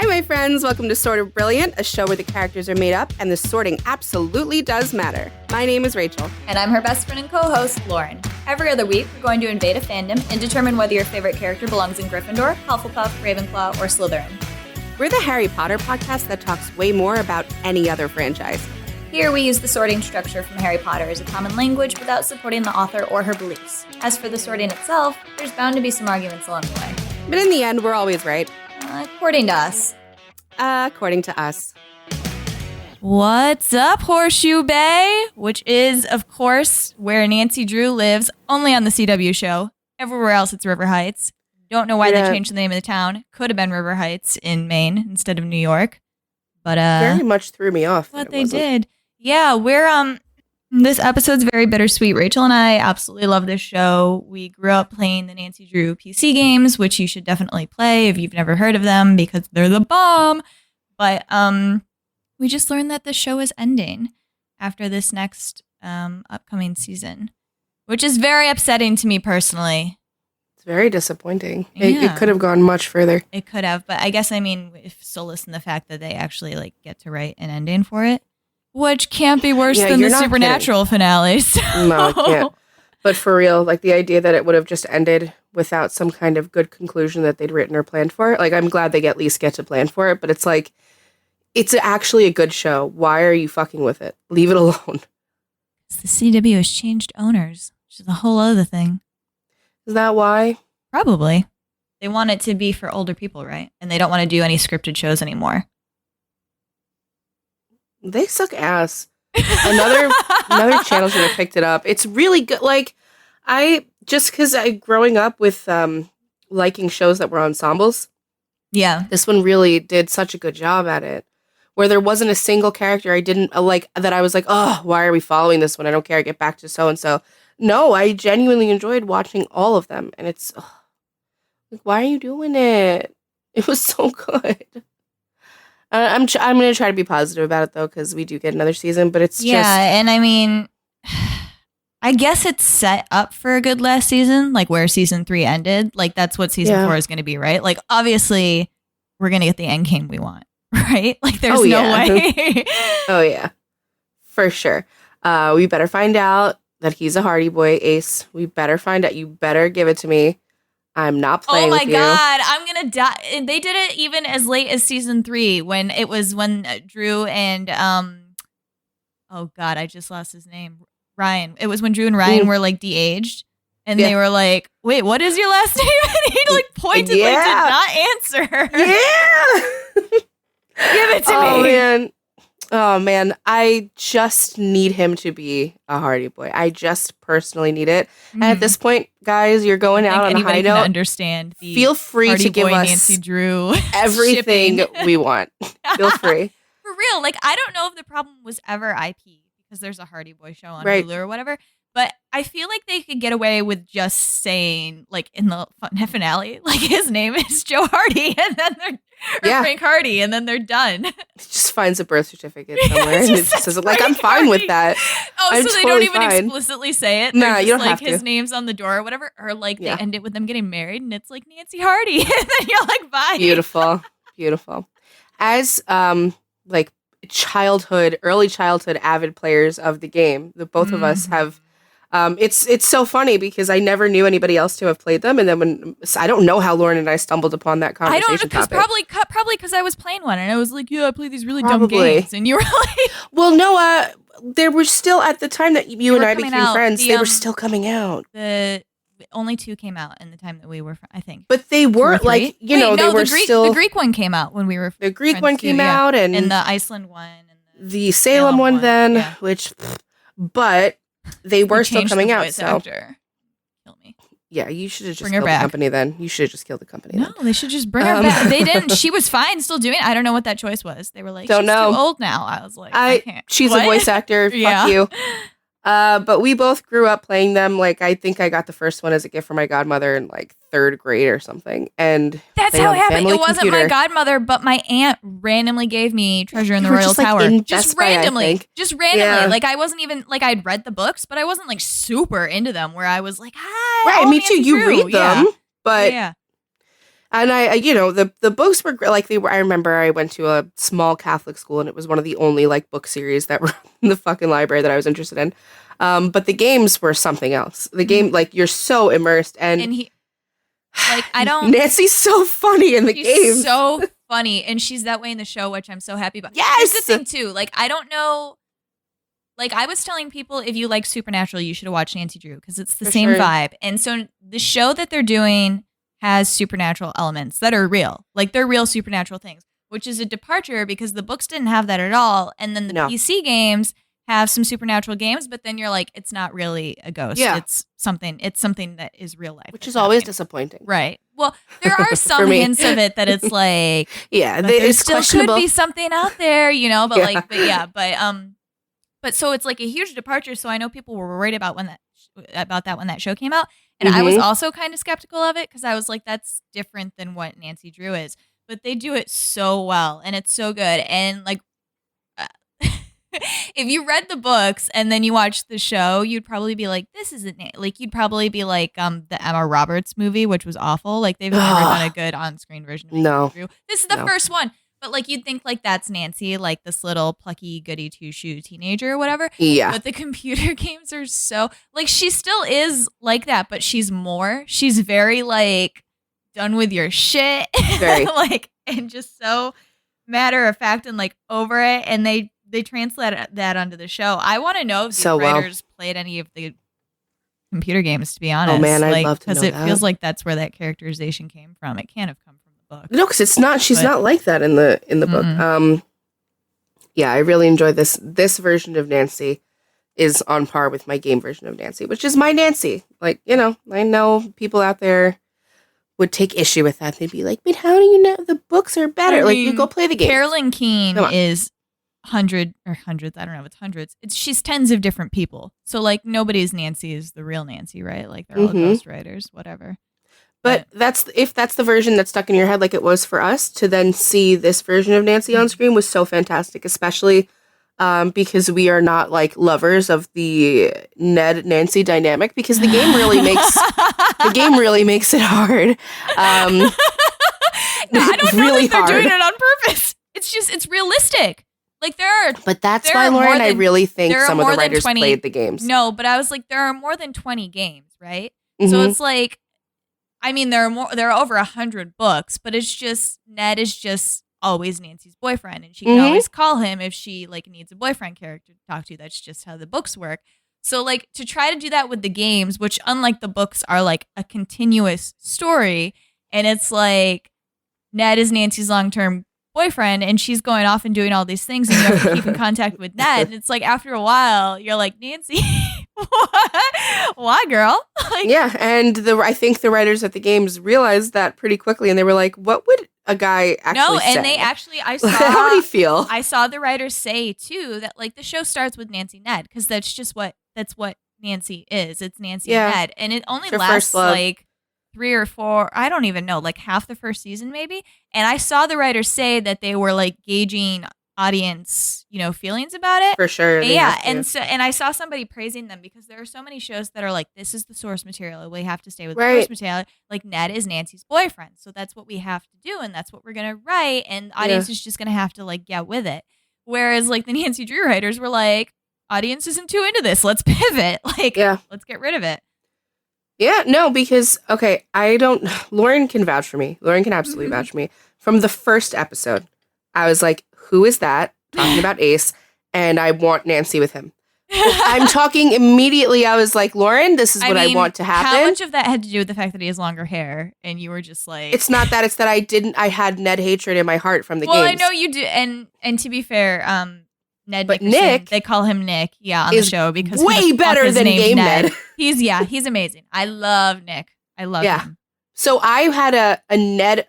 Hi, my friends. Welcome to Sort of Brilliant, a show where the characters are made up and the sorting absolutely does matter. My name is Rachel. And I'm her best friend and co-host, Lauren. Every other week, we're going to invade a fandom and determine whether your favorite character belongs in Gryffindor, Hufflepuff, Ravenclaw, or Slytherin. We're the Harry Potter podcast that talks way more about any other franchise. Here, we use the sorting structure from Harry Potter as a common language without supporting the author or her beliefs. As for the sorting itself, there's bound to be some arguments along the way. But in the end, we're always right. According to us. According to us. What's up, Horseshoe Bay? Which is, of course, where Nancy Drew lives, only on the CW show. Everywhere else, it's River Heights. Don't know why they changed the name of the town. Could have been River Heights in Maine instead of New York. But very much threw me off. What they did. Yeah, we're this episode's very bittersweet. Rachel and I absolutely love this show. We grew up playing the Nancy Drew PC games, which you should definitely play if you've never heard of them because they're the bomb. But we just learned that the show is ending after this next upcoming season, which is very upsetting to me personally. It's very disappointing. Yeah. It could have gone much further. It could have, but I guess, if solace in the fact that they actually get to write an ending for it. Which can't be worse than the Supernatural finales. No, it can't. But for real, the idea that it would have just ended without some kind of good conclusion that they'd written or planned for it. I'm glad they at least get to plan for it, but it's it's actually a good show. Why are you fucking with it? Leave it alone. The CW has changed owners, which is a whole other thing. Is that why? Probably. They want it to be for older people, right? And they don't want to do any scripted shows anymore. They suck ass. Another channel should have picked it up. It's really good. Because growing up with liking shows that were ensembles. Yeah. This one really did such a good job at it. Where there wasn't a single character I didn't like that I was like, oh, why are we following this one? I don't care. Get back to so and so. No, I genuinely enjoyed watching all of them, and it's why are you doing it? It was so good. I'm going to try to be positive about it, though, because we do get another season, but it's just... Yeah, and I guess it's set up for a good last season, where season 3 ended. That's what season 4 is going to be, right? Obviously, we're going to get the end game we want, right? There's no way. Oh, yeah. For sure. We better find out that he's a Hardy Boy, Ace. We better find out. You better give it to me. I'm not playing with you. Oh my God, I'm going to die. And they did it even as late as season 3 when Drew and, oh God, I just lost his name. Ryan. It was when Drew and Ryan were de-aged. And they were like, wait, what is your last name? And he pointedly did not answer. Yeah. Give it to me. Oh man, I just need him to be a Hardy Boy. I just personally need it. Mm-hmm. And at this point, guys, you're going out on a high note. Understand the Feel free Hardy to give Boy, us Nancy Drew everything we want. Feel free. For real, I don't know if the problem was ever IP because there's a Hardy Boy show on Hulu or whatever. But I feel like they could get away with just saying, in the finale, his name is Joe Hardy, and then Frank Hardy, and then they're done. It just finds a birth certificate somewhere, and it just says, I'm fine with that. Oh, I'm so they totally don't even fine. Explicitly say it? No, you don't have to. His name's on the door or whatever, or they end it with them getting married, and it's Nancy Hardy, and then you're bye. Beautiful. As early childhood avid players of the game, the both of us have. It's so funny because I never knew anybody else to have played them, and then I don't know how Lauren and I stumbled upon that conversation. Probably because I was playing one, and I was like, I play these really dumb games, and you were like, well, no, there were still at the time that you and I became friends, they were still coming out. The only 2 came out in the time that we were, I think, but they weren't they were still. The Greek one came out when we were. The Greek one came out, and the Iceland one, and the Salem one then, but. They were still coming out, so kill me. Yeah, you should have just killed the company then. You should have just killed the company. No, they should just bring her back. They didn't. She was fine, still doing it. I don't know what that choice was. They were like, she's too old now. I was like, I can't. She's a voice actor. Fuck you. But we both grew up playing them. I think I got the first one as a gift from my godmother in 3rd grade or something. And that's how it happened. It wasn't my godmother, but my aunt randomly gave me Treasure in the Royal Tower. Just randomly. Yeah. I wasn't even I'd read the books, but I wasn't super into them where I was like, hi. Right, me too. You read them, but And the books were like they were. I remember I went to a small Catholic school, and it was one of the only like book series that were in the fucking library that I was interested in. But the games were something else. The game, like you're so immersed, and he, like I don't. Nancy's so funny in the game. So funny, and she's that way in the show, which I'm so happy about. Yes. Here's the thing too. Like I don't know. Like I was telling people, if you like Supernatural, you should have watched Nancy Drew because it's the same vibe. And so the show that they're doing has supernatural elements that are real. Like they're real supernatural things, which is a departure because the books didn't have that at all. And then the PC games have some supernatural games, but then you're like, it's not really a ghost. Yeah. It's something that is real life. Which is always disappointing. Right. Well, there are some hints of it that it's like, there still could be something out there, but so it's like a huge departure. So I know people were worried about when that show came out. And I was also kind of skeptical of it because I was like, that's different than what Nancy Drew is. But they do it so well and it's so good. And like, if you read the books and then you watch the show, you'd probably be like, this isn't like, you'd probably be like the Emma Roberts movie, which was awful. Like they've never done a good on-screen version of Nancy Drew. This is the first one. But like you'd think like that's Nancy, like this little plucky goody two-shoe teenager or whatever. Yeah. But the computer games are so like she still is like that, but she's more. She's very like done with your shit. Very. Like and just so matter of fact and like over it. And they translate that onto the show. I want to know if the writers played any of the computer games, to be honest. Oh man, I'd love to know that. Because it feels like that's where that characterization came from. It can't have come from the book. No, because it's not. She's not like that in the book. Yeah, I really enjoy this. This version of Nancy is on par with my game version of Nancy, which is my Nancy. Like, I know people out there would take issue with that. They'd be like, "But how do you know the books are better?" I mean, you go play the game. Carolyn Keene is hundreds. I don't know if it's hundreds. She's tens of different people. So like nobody's Nancy is the real Nancy, right? Like they're all ghostwriters, whatever. But if that's the version that's stuck in your head like it was for us, to then see this version of Nancy on screen was so fantastic, especially because we are not like lovers of the Ned Nancy dynamic, because the game really makes it hard. No, I don't know really if they're hard. doing it on purpose. It's realistic. Like But that's why, Lauren, I really think some of the writers 20, played the games. No, but I was like, there are more than 20 games, right? So it's like, I mean, there are over 100 books, but it's just Ned is just always Nancy's boyfriend, and she can always call him if she like needs a boyfriend character to talk to. That's just how the books work. So like to try to do that with the games, which unlike the books are like a continuous story, and it's like Ned is Nancy's long-term boyfriend and she's going off and doing all these things and you have to keep in contact with Ned. And it's like after a while you're like, Nancy, what? Why, girl? Like, yeah, and I think the writers at the games realized that pretty quickly, and they were like, what would a guy actually say? And they actually, I saw how would he feel? I saw the writers say too that like the show starts with Nancy Ned because that's what Nancy is. It's Nancy and Ned, and it only lasts like 3 or 4, I don't even know, like half the first season maybe. And I saw the writers say that they were like gauging audience, feelings about it. For sure. Yeah. And I saw somebody praising them because there are so many shows that are like, this is the source material. We have to stay with the source material. Like Ned is Nancy's boyfriend. So that's what we have to do. And that's what we're going to write. And the audience is just going to have to like get with it. Whereas like the Nancy Drew writers were like, audience isn't too into this. Let's pivot. Like, let's get rid of it. Yeah, no, because, Lauren can vouch for me. Lauren can absolutely vouch for me. From the first episode, I was like, who is that? Talking about Ace, and I want Nancy with him. I'm talking immediately. I was like, Lauren, this is what I want to happen. How much of that had to do with the fact that he has longer hair, and you were just like... It's not that. It's that I had Ned hatred in my heart from the games. Well, I know you do, and to be fair, Ned but Nickerson, Nick, they call him Nick, on the show because way better than Game Ned. He's amazing. I love Nick. I love him. So I had a Ned.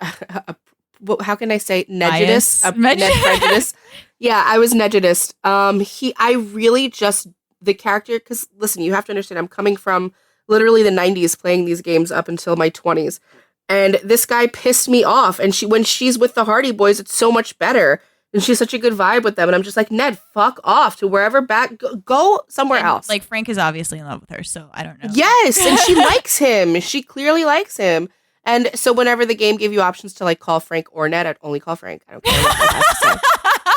How can I say Nedjudist? Ned prejudice. Yeah, I was Nedjudist. I really just the character, because listen, you have to understand, I'm coming from literally the 90s playing these games up until my 20s, and this guy pissed me off. And when she's with the Hardy Boys, it's so much better. And she's such a good vibe with them. And I'm just like, Ned, fuck off to wherever go somewhere else. Like, Frank is obviously in love with her, so I don't know. Yes, and she likes him. She clearly likes him. And so whenever the game gave you options to like call Frank or Ned, I'd only call Frank. I don't care what Ned has to say.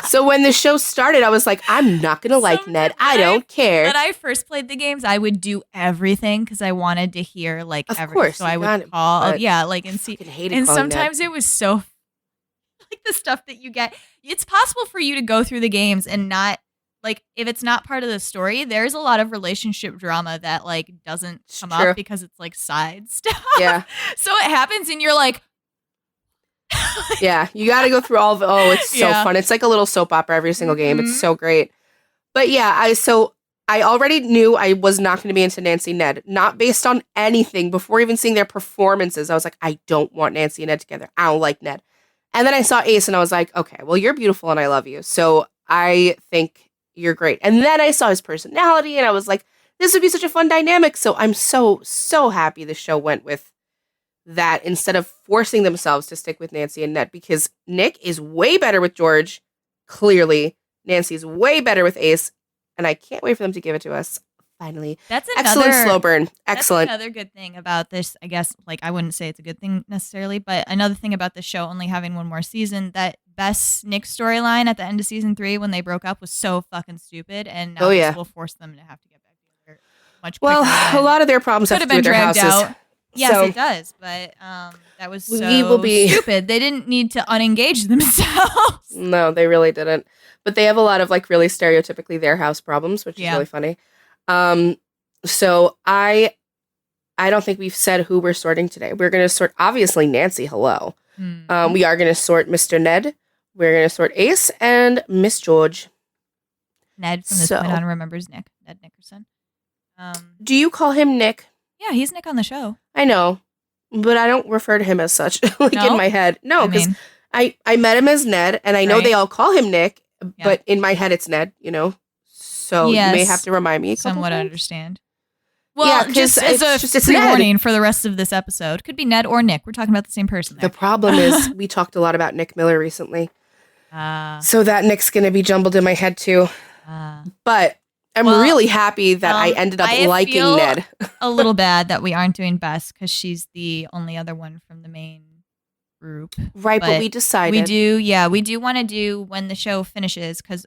So when the show started, I was like, I'm not going to like Ned. I don't care. When I first played the games, I would do everything because I wanted to hear like Of everything. course, So you I got would it, call, but like and see. fucking hated And calling Ned. sometimes it was so like the stuff that you get. It's possible for you to go through the games and not like if it's not part of the story. There's a lot of relationship drama that like doesn't come true. up because it's like side stuff. Yeah. So it happens, and you're like. Yeah, you got to go through all of it. Oh, it's so Yeah. fun. It's like a little soap opera every single game. Mhm. It's so great. But yeah, I already knew I was not going to be into Nancy and Ned, not based on anything. Before even seeing their performances, I was like, I don't want Nancy and Ned together. I don't like Ned. And then I saw Ace and I was like, okay, well, you're beautiful and I love you. So I think you're great. And then I saw his personality and I was like, this would be such a fun dynamic. So I'm so happy the show went with that instead of forcing themselves to stick with Nancy and Ned, because Nick is way better with George, clearly. Nancy's way better with Ace, and I can't wait for them to give it to us, finally. That's Excellent slow burn. Excellent. That's another good thing about this, I guess, like I wouldn't say it's a good thing necessarily, but another thing about the show only having one more season, that Bess Nick storyline at the end of season 3 when they broke up was so fucking stupid, and now this will force them to have to get back together much quicker. Well, a lot of their problems have to do with their houses. Out. Yes, So- it does, but that was so We will be- stupid. They didn't need to unengage themselves. No, they really didn't. But they have a lot of like really stereotypically their house problems, which is really funny. So I don't think we've said who we're sorting today. We're going to sort, obviously, Nancy, hello. We are going to sort Mr. Ned. We're going to sort Ace and Miss George. Ned from This Point On remembers Nick. Ned Nickerson. Do you call him Nick? Yeah, he's Nick on the show. I know, but I don't refer to him as such, like No? in my head. No, because I I met him as Ned, and I know they all call him Nick, but in my head it's Ned, you know? So you may have to remind me. Somewhat understand. Well, just as a it's pre-warning for the rest of this episode. Could be Ned or Nick. We're talking about the same person there. The problem is we talked a lot about Nick Miller recently. So that Nick's going to be jumbled in my head too. But I'm really happy that I ended up liking Ned. A little bad that we aren't doing Bess because she's the only other one from the main group. Right, but we decided. We do want to do when the show finishes because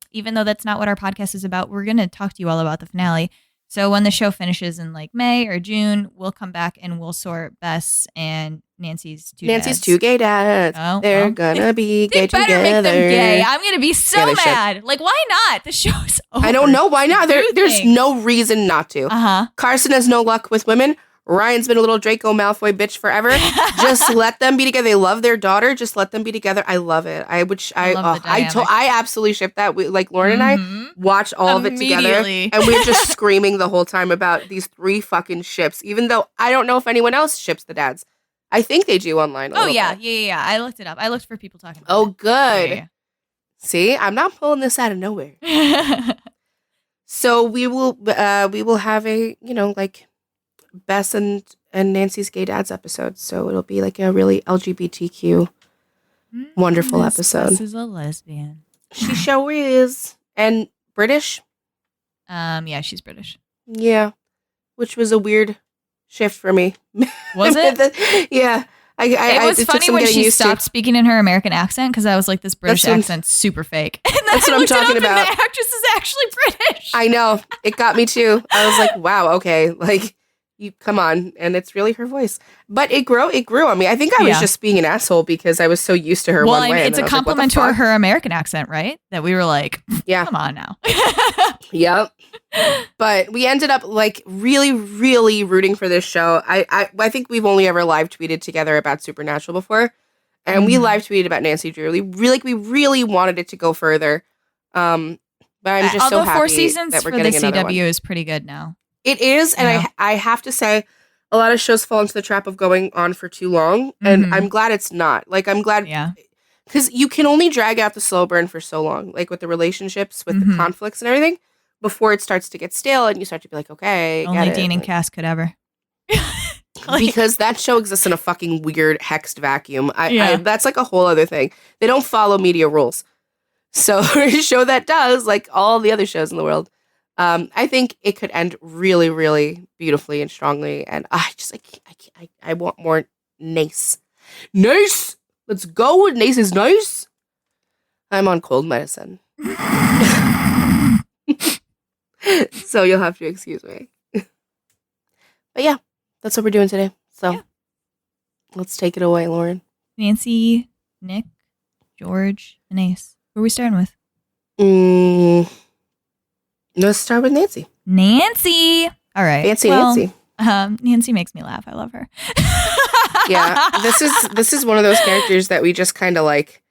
even though that's not what our podcast is about, we're going to talk to you all about the finale. So when the show finishes in like May or June, we'll come back and we'll sort Bess and Nancy's two gay dads. Oh, They're gonna be gay better together. make them gay. I'm gonna be so Yeah, they should. mad. Like, why not? The show's over. I don't know why not. There's no reason not to. Uh-huh. Carson has no luck with women. Ryan's been a little Draco Malfoy bitch forever. Just let them be together. They love their daughter. Just let them be together. I love it. I absolutely ship that. Like Lauren and I watched all of it together, and we're just screaming the whole time about these 3 fucking ships. Even though I don't know if anyone else ships the dads. I think they do online. Oh yeah. I looked it up. I looked for people talking about it. Oh, good. Yeah. See, I'm not pulling this out of nowhere. So we will have a like Bess and Nancy's gay dads episode. So it'll be like a really LGBTQ wonderful episode. Bess is a lesbian. She sure is. And British? Yeah, she's British. Yeah. Which was a weird shift for me. Was it? Yeah. It was funny when she stopped speaking in her American accent because I was like, this British accent's super fake. And then that's what I'm talking about. And the actress is actually British. I know. It got me too. I was like, wow, okay. Like, you come on. And it's really her voice. But it grew on me. I think I was just being an asshole because I was so used to her one way. It's a compliment to her American accent, right? That we were like, come on now. Yep. But we ended up like really, really rooting for this show. I think we've only ever live tweeted together about Supernatural before. And we live tweeted about Nancy Drew. We really wanted it to go further. But I'm just so happy 4 seasons that we're for the getting another CW one. is pretty good now. It is, and I have to say, a lot of shows fall into the trap of going on for too long, and I'm glad it's not. Like, I'm glad, because you can only drag out the slow burn for so long, like with the relationships, with the conflicts and everything, before it starts to get stale, and you start to be like, okay, only Dean and Cass could ever. Because that show exists in a fucking weird hexed vacuum. That's like a whole other thing. They don't follow media rules. So a show that does, like all the other shows in the world, I think it could end really, really beautifully and strongly. And I want more Nace. Nace! Let's go. Nace is nice. I'm on cold medicine. So you'll have to excuse me. But yeah, that's what we're doing today. So let's take it away, Lauren. Nancy, Nick, George, and Ace. Who are we starting with? Let's start with Nancy. Nancy. All right. Fancy Nancy. Nancy makes me laugh. I love her. Yeah, this is one of those characters that we just kind of like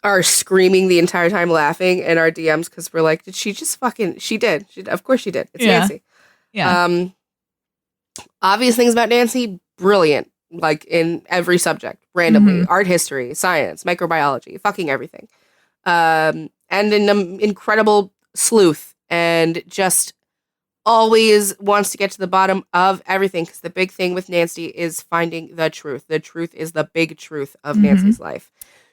are screaming the entire time laughing in our DMs because we're like, did she just fucking... She did. Of course she did. It's Nancy. Yeah. Obvious things about Nancy, brilliant. Like in every subject, randomly. Art history, science, microbiology, fucking everything. And an incredible sleuth and just always wants to get to the bottom of everything because the big thing with Nancy is finding the truth. The truth is the big truth of Nancy's life.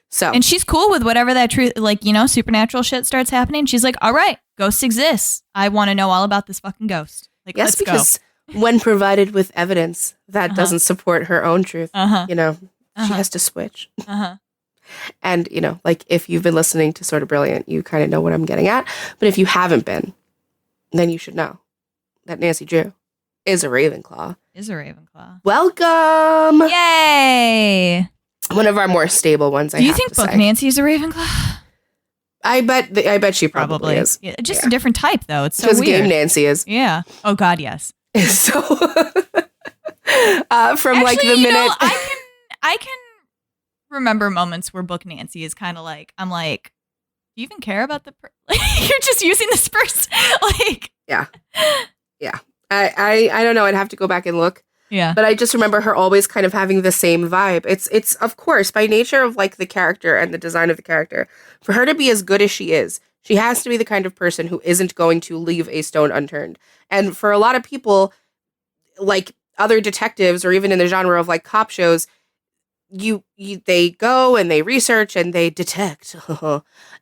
So, and she's cool with whatever that truth, like, supernatural shit starts happening. She's like, all right, ghosts exist. I want to know all about this fucking ghost. Like, yes, let's because go. When provided with evidence that doesn't support her own truth, she has to switch. And, like if you've been listening to Sort of Brilliant, you kind of know what I'm getting at. But if you haven't been, then you should know that Nancy Drew is a Ravenclaw. Welcome! Yay! One of our more stable ones, Do you think Book Nancy is a Ravenclaw? I bet she probably is. Yeah, just a different type, though. It's so weird. Game Nancy is. Yeah. Oh, God, yes. So, from like the minute... I can remember moments where Book Nancy is kind of like, I'm like, do you even care about the... You're just using this person. Like... Yeah. I don't know. I'd have to go back and look. Yeah. But I just remember her always kind of having the same vibe. It's of course, by nature of like the character and the design of the character, for her to be as good as she is, she has to be the kind of person who isn't going to leave a stone unturned. And for a lot of people, like other detectives or even in the genre of like cop shows, they go and they research and they detect.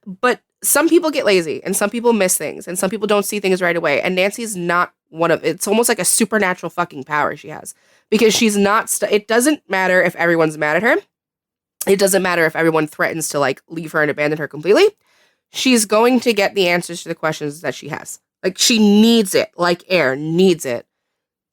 But some people get lazy and some people miss things and some people don't see things right away. And Nancy's not one of... It's almost like a supernatural fucking power she has because she's not... It doesn't matter if everyone's mad at her. It doesn't matter if everyone threatens to like leave her and abandon her completely. She's going to get the answers to the questions that she has. Like she needs it, like air needs it.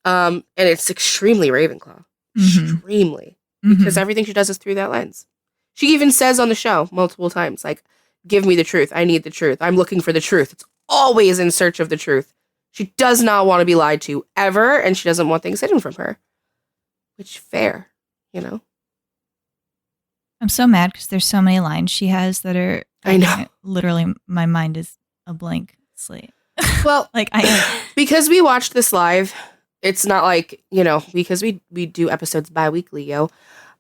And it's extremely Ravenclaw. Extremely. Because everything she does is through that lens. She even says on the show multiple times, like, give me the truth. I need the truth. I'm looking for the truth. It's always in search of the truth. She does not want to be lied to ever, and she doesn't want things hidden from her. Which, fair, I'm so mad because there's so many lines she has that are... I know. Literally, my mind is a blank slate. Well, like because we watched this live, it's not like, because we do episodes bi-weekly, yo.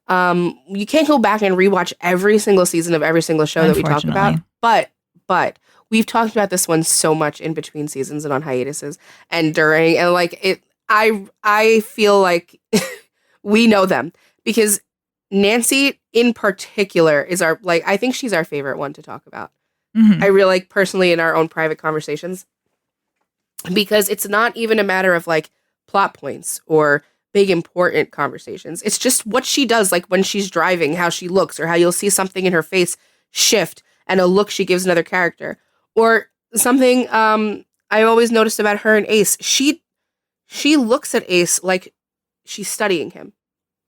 You can't go back and rewatch every single season of every single show that we talk about. But we've talked about this one so much in between seasons and on hiatuses and during, and like it. I feel like we know them because Nancy in particular is our, like, I think she's our favorite one to talk about. I really like personally in our own private conversations because it's not even a matter of like plot points or big important conversations. It's just what she does, like when she's driving, how she looks, or how you'll see something in her face shift and a look she gives another character, or something I always noticed about her and Ace. She looks at Ace like she's studying him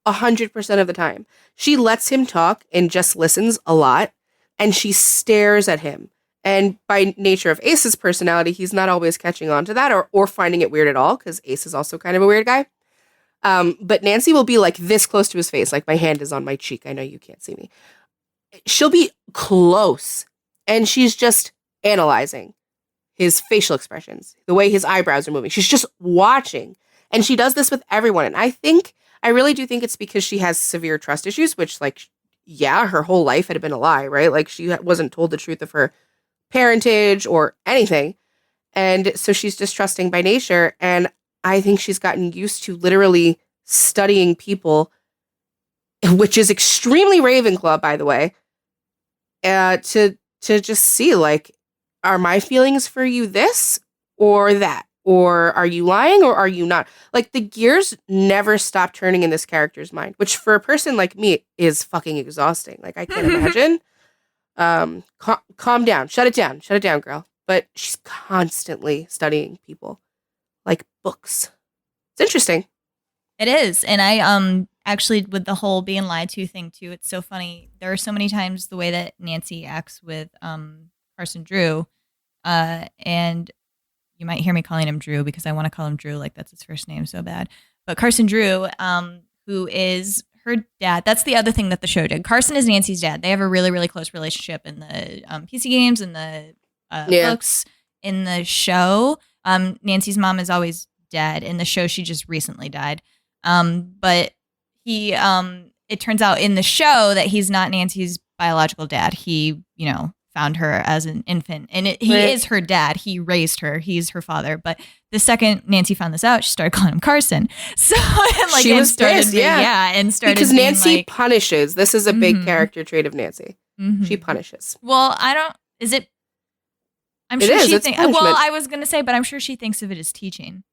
100% of the time. She lets him talk and just listens a lot, and she stares at him. And by nature of Ace's personality, he's not always catching on to that or finding it weird at all, because Ace is also kind of a weird guy. But Nancy will be like this close to his face, like my hand is on my cheek. I know you can't see me. She'll be close, and she's just analyzing his facial expressions, the way his eyebrows are moving. She's just watching, and she does this with everyone. And I really do think it's because she has severe trust issues, which, like, yeah, her whole life had been a lie, right? Like, she wasn't told the truth of her parentage or anything. And so she's distrusting by nature. And I think she's gotten used to literally studying people, which is extremely Ravenclaw, by the way, to just see, like, are my feelings for you this or that? Or are you lying or are you not? Like, the gears never stop turning in this character's mind, which for a person like me is fucking exhausting. Like, I can't imagine. Calm down. Shut it down, girl. But she's constantly studying people like books. It's interesting. It is. And I actually, with the whole being lied to thing too, it's so funny. There are so many times the way that Nancy acts with Carson Drew, and you might hear me calling him Drew because I want to call him Drew, like that's his first name so bad. But Carson Drew, who is her dad, that's the other thing that the show did. Carson is Nancy's dad. They have a really, really close relationship in the PC games and the books. In the show, Nancy's mom is always dead. In the show, she just recently died. But he, it turns out in the show that he's not Nancy's biological dad. He, found her as an infant, and he is her dad. He raised her. He's her father. But the second Nancy found this out, she started calling him Carson. So like she was pissed, and started because Nancy like, punishes. This is a big character trait of Nancy. She punishes. Well, I don't. Is it? I'm sure she thinks. Well, I was gonna say, but I'm sure she thinks of it as teaching.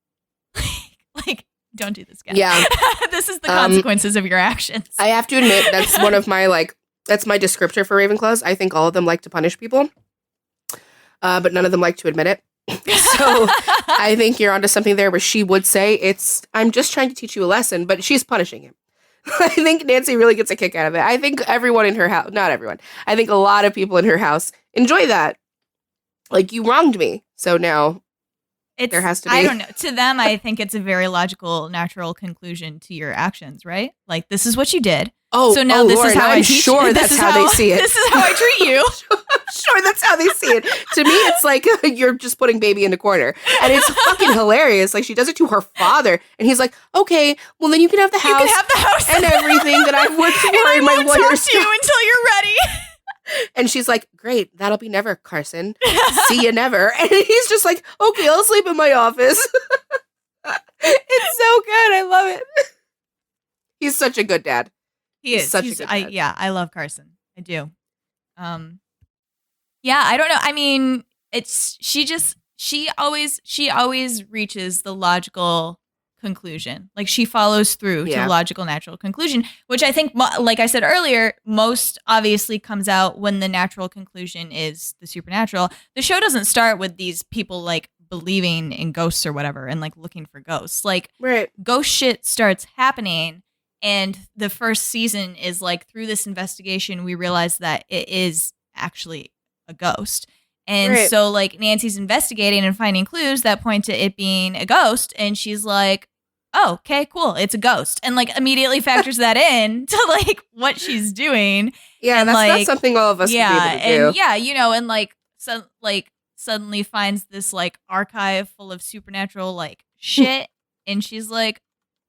Like, don't do this, guys. Yeah, this is the consequences of your actions. I have to admit, that's one of my that's my descriptor for Ravenclaws. I think all of them like to punish people, but none of them like to admit it. So I think you're onto something there where she would say I'm just trying to teach you a lesson, but she's punishing him. I think Nancy really gets a kick out of it. I think everyone in her house, not everyone, I think a lot of people in her house enjoy that. Like, you wronged me. So now there has to be. I don't know. To them, I think it's a very logical, natural conclusion to your actions, right? Like, this is what you did. Oh, so now this Lauren, is how I'm sure that's how they see it. This is how I treat you. I'm sure that's how they see it. To me, it's like you're just putting baby in a corner. And it's fucking hilarious. Like, she does it to her father. And he's like, okay, well, then you can have the house. You can have the house. And everything that I've worked for in my 1 year. I won't talk to you until you're ready. And she's like, great, that'll be never, Carson. See you never. And he's just like, okay, I'll sleep in my office. It's so good. I love it. He's such a good dad. He's such a good dad. I love Carson. I do. Yeah, I don't know. I mean, she always reaches the logical conclusion. Like, she follows through to a logical, natural conclusion, which I think, like I said earlier, most obviously comes out when the natural conclusion is the supernatural. The show doesn't start with these people like believing in ghosts or whatever and like looking for ghosts. Like, ghost shit starts happening. And the first season is like, through this investigation, we realize that it is actually a ghost. And so like Nancy's investigating and finding clues that point to it being a ghost. And she's like, oh, okay, cool. It's a ghost. And like immediately factors that in to like what she's doing. Yeah, and that's like, not something all of us would be able to do. And and like, suddenly finds this like archive full of supernatural like shit. And she's like,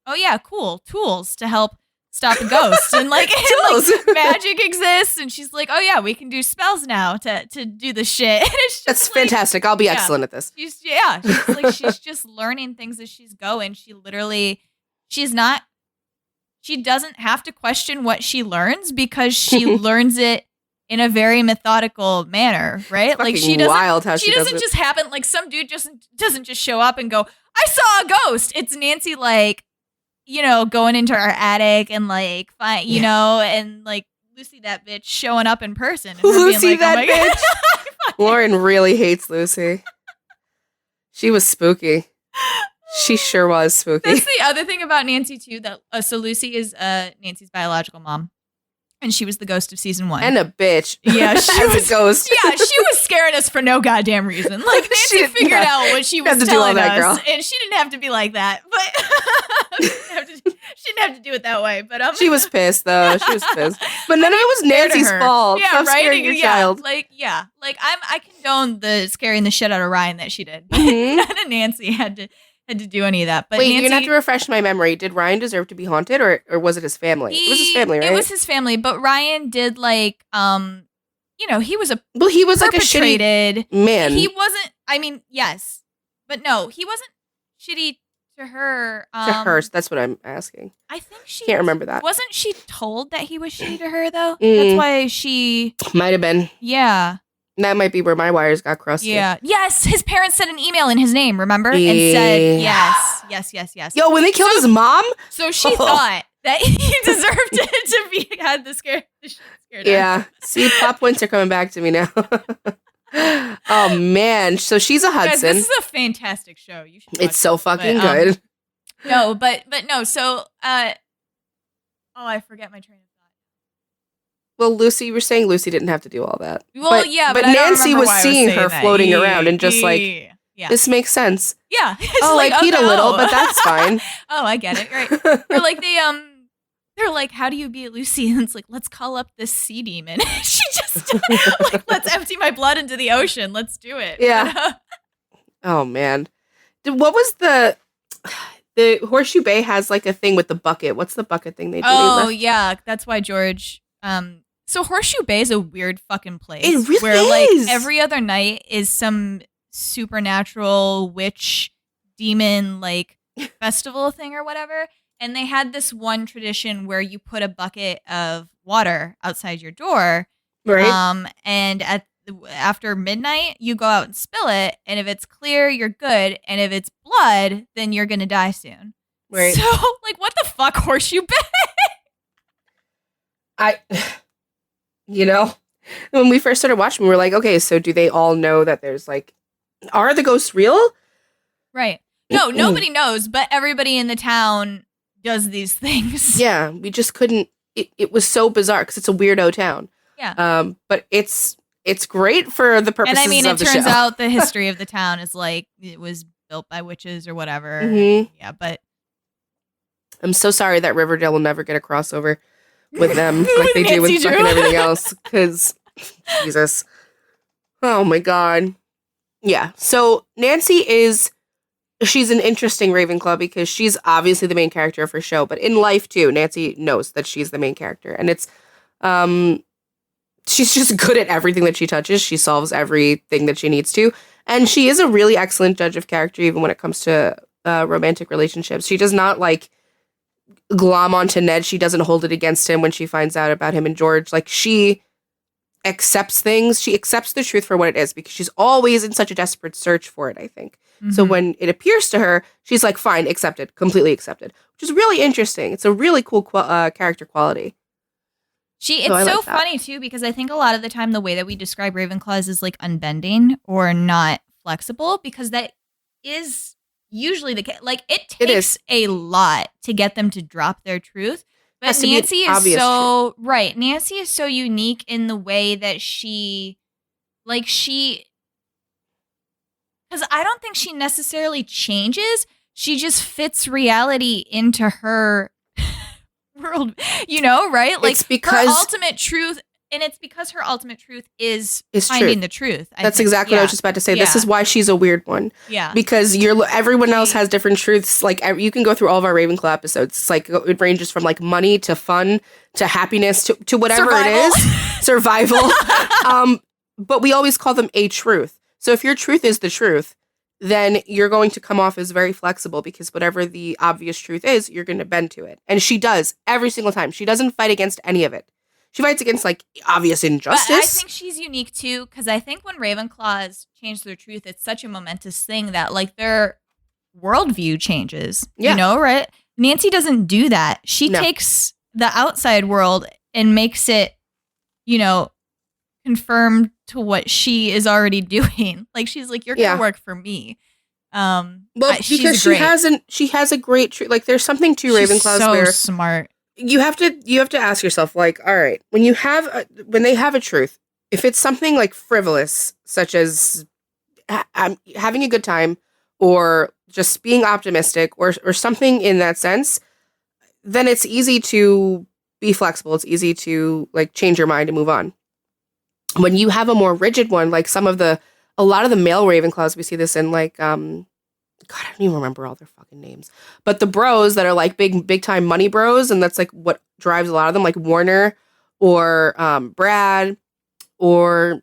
oh yeah, cool. Tools to help stop a ghost. And like, magic exists. And she's like, oh yeah, we can do spells now to do the shit. And it's just that's fantastic. I'll be excellent at this. She's just learning things as she's going. She doesn't have to question what she learns because she learns it in a very methodical manner, right? Like, she doesn't wild how she doesn't just happen, like some dude doesn't just show up and go, I saw a ghost. It's Nancy, like, going into our attic and like, and like Lucy, that bitch, showing up in person. And Lucy, being like, that bitch. Lauren really hates Lucy. She was spooky. She sure was spooky. That's the other thing about Nancy too. That so Lucy is Nancy's biological mom, and she was the ghost of season 1. And a bitch. Yeah, she was a ghost. Yeah, she was scaring us for no goddamn reason. Like, Nancy figured out what she was telling us, girl. And she didn't have to be like that. But she didn't have to do it that way. But she was pissed though. She was pissed. But none of it was Nancy's fault. Yeah, Stop scaring your child. Like, I condone the scaring the shit out of Ryan that she did. None of Nancy had to do any of that. But wait, Nancy, you're gonna have to refresh my memory. Did Ryan deserve to be haunted, or was it his family? It was his family, right? It was his family, but Ryan did like he was he was like a shitty man. He wasn't. I mean, yes, but no, he wasn't shitty to her. To her, that's what I'm asking. I think she can't remember that. Wasn't she told that he was shitty to her though? That's why she might have been. Yeah. That might be where my wires got crusted. Yeah. Yes, his parents sent an email in his name, remember? And Yeah. said, yes. Yo, when they killed his mom? So she thought that he deserved to be had the shit scared Yeah. See, plot points are coming back to me now. Oh, man. So she's a Guys, Hudson. this is a fantastic show. You should watch It's so it. fucking But, good. No, but no. So, I forget my train of thought. Well, Lucy, you were saying Lucy didn't have to do all that. Well, but, yeah, but I don't Nancy remember was why I seeing saying her that. floating around and just like, yeah. this makes sense. Yeah. Oh, I peed a little, but that's fine. Oh, I get it. Right. Or like they're like, how do you be Lucy? And it's like, let's call up this sea demon. She just like, let's empty my blood into the ocean. Let's do it. Yeah. Oh man. What was the Horseshoe Bay has like a thing with the bucket. What's the bucket thing they do? Oh yeah, that's why George. So Horseshoe Bay is a weird fucking place. It really where is. like every other night is some supernatural witch demon like festival thing or whatever. And they had this one tradition where you put a bucket of water outside your door, Right. and after midnight you go out and spill it, and if it's clear, you're good, and if it's blood, then you're gonna die soon. Right. So like, what the fuck, Horseshoe Bay? When we first started watching, we were like, okay, so do they all know that there's like, are the ghosts real? Right. No, nobody knows, but everybody in the town does these things. Yeah, we just couldn't. It was so bizarre because it's a weirdo town. Yeah. But it's great for the purposes And I mean, of it the turns show. out the history of the town is like it was built by witches or whatever. Mhm. Yeah, but I'm so sorry that Riverdale will never get a crossover with them like With they do with Nancy Drew. fucking everything else. Because Jesus, oh my god, yeah. So Nancy she's an interesting Ravenclaw because she's obviously the main character of her show, but in life too, Nancy knows that she's the main character, and it's she's just good at everything that she touches. She solves everything that she needs to, and she is a really excellent judge of character, even when it comes to romantic relationships. She does not like glom onto Ned. She doesn't hold it against him when she finds out about him and George. Like, she accepts things. She accepts the truth for what it is because she's always in such a desperate search for it, I think. So when it appears to her, she's like, fine, accepted, completely accepted, which is really interesting. It's a really cool character quality. It's I so like that. funny too, because I think a lot of the time the way that we describe Ravenclaws is like unbending or not flexible, because that is usually the case. Like, it takes is. a lot to get them to drop their truth. But Has to be an Nancy is obvious so right. Nancy is so unique in the way that she because I don't think she necessarily changes. She just fits reality into her world, right? Like, It's because- her ultimate truth, and it's because her ultimate truth is Is finding truth. the truth. I That's think. exactly what I was just about to say. This Yeah. is why she's a weird one. Yeah. Because everyone else has different truths. Like, you can go through all of our Ravenclaw episodes. It's like, it ranges from like money to fun to happiness to whatever it is. Survival. But we always call them a truth. So if your truth is the truth, then you're going to come off as very flexible because whatever the obvious truth is, you're going to bend to it. And she does every single time. She doesn't fight against any of it. She fights against like obvious injustice. But I think she's unique too, because I think when Ravenclaws change their truth, it's such a momentous thing that like their worldview changes. Yeah. Right? Nancy doesn't do that. She takes the outside world and makes it, confirm to what she is already doing. Like, she's like, you're gonna work for me. Well, because she's she has a great truth. Like, there's something to She's Ravenclaws so where smart. you have to ask yourself, like, all right, when they have a truth, if it's something like frivolous, such as having a good time or just being optimistic or something in that sense, then it's easy to be flexible. It's easy to like change your mind and move on. When you have a more rigid one, like a lot of the male Ravenclaws, we see this in like, God, I don't even remember all their fucking names. But the bros that are like big time money bros, and that's like what drives a lot of them, like Warner or Brad or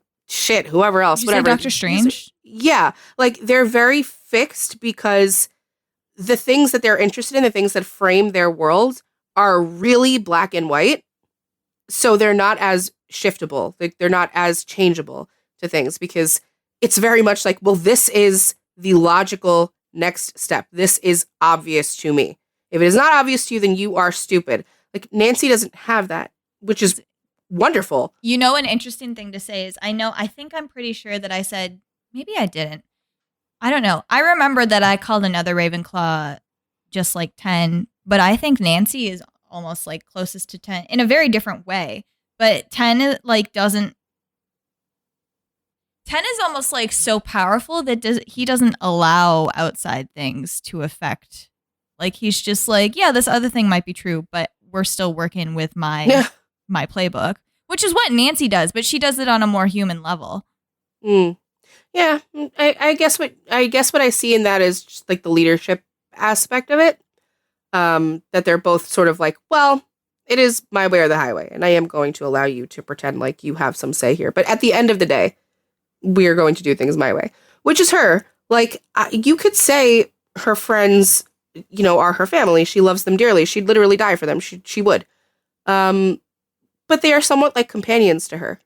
whoever else, Did you say whatever. Dr. Strange? Yeah, like they're very fixed because the things that they're interested in, the things that frame their world, are really black and white. So they're not as shiftable. They're not as changeable. to things because it's very much like, well, this is the logical next step. This is obvious to me. If it is not obvious to you, then you are stupid. Like Nancy doesn't have that, which is wonderful. You know, an interesting thing to say is I think I'm pretty sure that I said, maybe I didn't. I don't know. I remember that I called another Ravenclaw just like 10, but I think Nancy is almost like closest to 10 in a very different way. But 10 like doesn't. 10 is almost like so powerful that he doesn't allow outside things to affect. Like he's just like, yeah, this other thing might be true, but we're still working with my playbook, which is what Nancy does, but she does it on a more human level. Yeah, I guess what I see in that is just like the leadership aspect of it. That they're both sort of like, well, it is my way or the highway, and I am going to allow you to pretend like you have some say here. But at the end of the day, we are going to do things my way, which is her. Like, you could say her friends, you know, are her family. She loves them dearly. She'd literally die for them. She would. But they are somewhat like companions to her.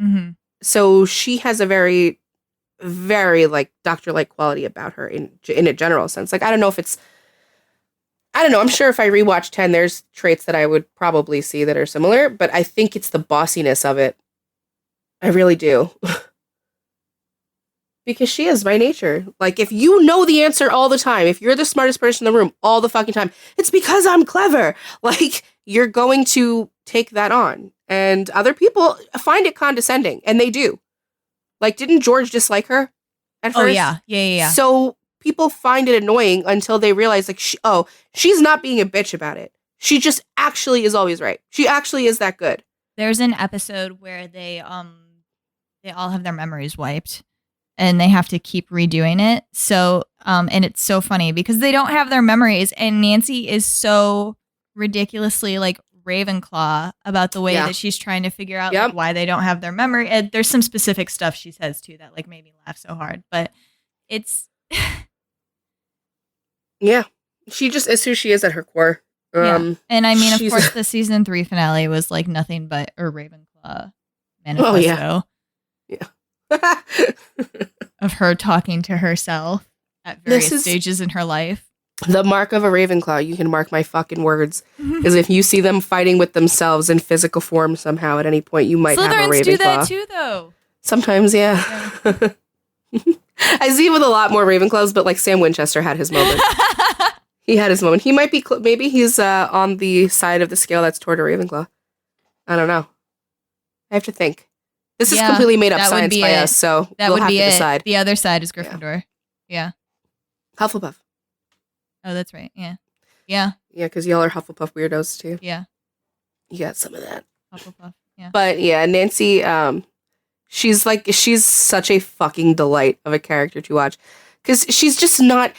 Mm-hmm. So she has a very, very like doctor-like quality about her in a general sense. Like, I don't know. I'm sure if I rewatch 10, there's traits that I would probably see that are similar, but I think it's the bossiness of it. I really do. Because she is by nature. Like, if you know the answer all the time, if you're the smartest person in the room all the fucking time, it's because I'm clever. Like, you're going to take that on. And other people find it condescending, and they do. Like, didn't George dislike her at first? Oh, yeah. So people find it annoying until they realize, like, she's not being a bitch about it. She just actually is always right. She actually is that good. There's an episode where they all have their memories wiped. And they have to keep redoing it. So, and it's so funny because they don't have their memories. And Nancy is so ridiculously like Ravenclaw about the way that she's trying to figure out like, why they don't have their memory. And there's some specific stuff she says too that like made me laugh so hard. But it's yeah, she just is who she is at her core. And I mean, of course, the season 3 finale was like nothing but a Ravenclaw manifesto. Oh yeah. Of her talking to herself at various stages in her life. The mark of a Ravenclaw, you can mark my fucking words, is if you see them fighting with themselves in physical form somehow at any point, you might have a Ravenclaw. Slytherins do that too, though. Sometimes, yeah. I see it with a lot more Ravenclaws, but like Sam Winchester had his moment. He had his moment. He might be, maybe he's on the side of the scale that's toward a Ravenclaw. I don't know. I have to think. This is completely made up science by us, so we'll have to decide. The other side is Gryffindor. Yeah. Hufflepuff. Oh, that's right. Yeah. Yeah. Yeah, because y'all are Hufflepuff weirdos, too. Yeah. You got some of that. Hufflepuff, yeah. But, yeah, Nancy, she's such a fucking delight of a character to watch. Because she's not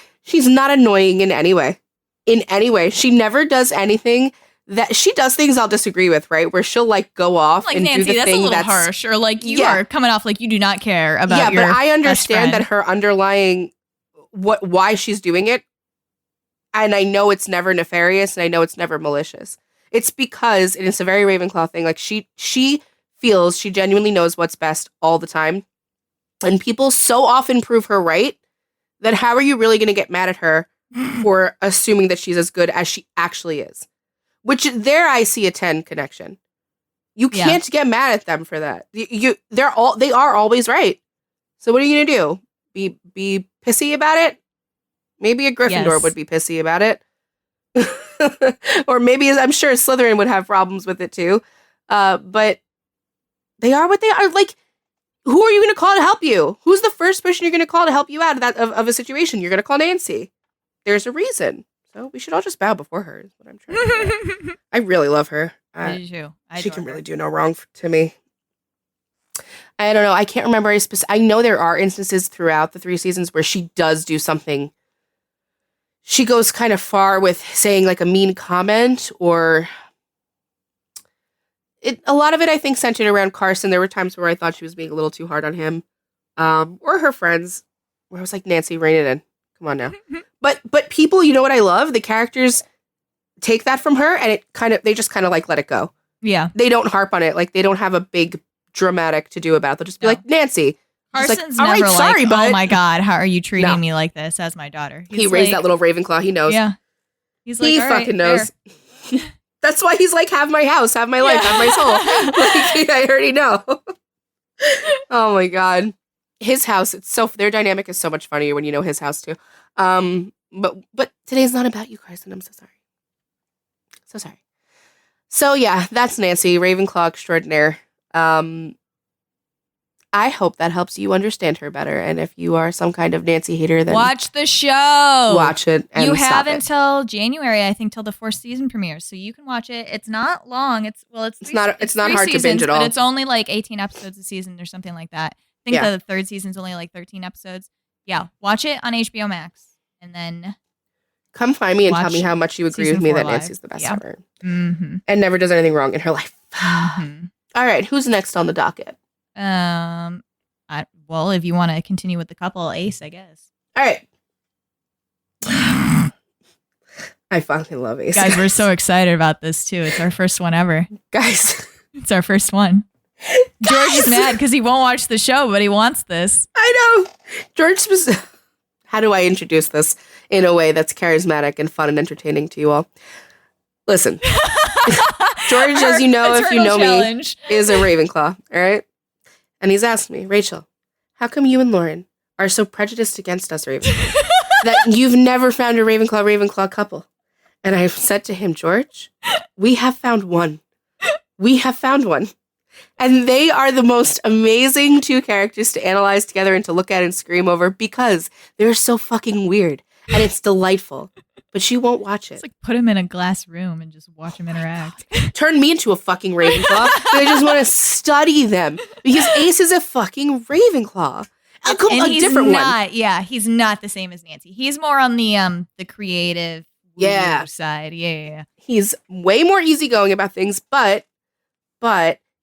annoying in any way. In any way. She never does anything that she does things I'll disagree with, right? Where she'll like go off like and Nancy, do the that's thing a little that's harsh, or like you are coming off like you do not care about your but I understand best that her underlying why she's doing it, and I know it's never nefarious, and I know it's never malicious. It's because, and it's a very Ravenclaw thing, like she feels she genuinely knows what's best all the time, and people so often prove her right that how are you really going to get mad at her for assuming that she's as good as she actually is? Which there I see a 10 connection. You can't get mad at them for that. They are always right. So what are you gonna do? Be pissy about it? Maybe a Gryffindor would be pissy about it. Or maybe I'm sure Slytherin would have problems with it too. But they are what they are. Like, who are you gonna call to help you? Who's the first person you're gonna call to help you out of a situation? You're gonna call Nancy. There's a reason. So we should all just bow before her, is what I'm trying to say. I really love her. I do too. She can really do no wrong to me. I don't know. I can't remember I know there are instances throughout the 3 seasons where she does do something. She goes kind of far with saying like a mean comment, or a lot of it I think centered around Carson. There were times where I thought she was being a little too hard on him, or her friends, where I was like, Nancy, rein it in. Come on now. But people, you know what I love? The characters take that from her and they just kind of like let it go. Yeah. They don't harp on it. Like they don't have a big dramatic to do about it. They'll just be like, Nancy. She's Carson's like, all never right, sorry, like, but oh my God, how are you treating No. me like this as my daughter? he raised that little Ravenclaw. He knows. Yeah. He's like, He all right, fucking knows. fair. That's why he's like, have my house, have my life, have my soul. Like, I already know. Oh my God. His house, their dynamic is so much funnier when you know his house too. But today's not about you, Carson. I'm so sorry. So sorry. So yeah, that's Nancy, Ravenclaw extraordinaire. I hope that helps you understand her better. And if you are some kind of Nancy hater, then watch the show. Watch it. And you stop have it. until January, I think, till the 4th season premieres, so you can watch it. It's not long. It's not three hard to binge at all. but it's only like 18 episodes a season or something like that. I think the 3rd season's only like 13 episodes. Yeah, watch it on HBO Max, and then come find me and tell me how much you agree with me that Nancy's the best ever, and never does anything wrong in her life. All right, who's next on the docket? Well, if you want to continue with the couple, Ace, I guess. All right. I fucking love Ace. Guys, we're so excited about this too. It's our first one ever. Guys. It's our first one. George is mad because he won't watch the show, but he wants this. I know. George was... How do I introduce this in a way that's charismatic and fun and entertaining to you all? Listen. George, as you know, if you know me, is a Ravenclaw, all right? And he's asked me, Rachel, how come you and Lauren are so prejudiced against us Ravenclaw that you've never found a Ravenclaw couple? And I've said to him, George, we have found one. We have found one. And they are the most amazing two characters to analyze together and to look at and scream over because they're so fucking weird. And it's delightful. But you won't watch it. It's like put them in a glass room and just watch them interact. Turn me into a fucking Ravenclaw. I just want to study them. Because Ace is a fucking Ravenclaw. A different one. Yeah, he's not the same as Nancy. He's more on the creative side. Yeah. He's way more easygoing about things, but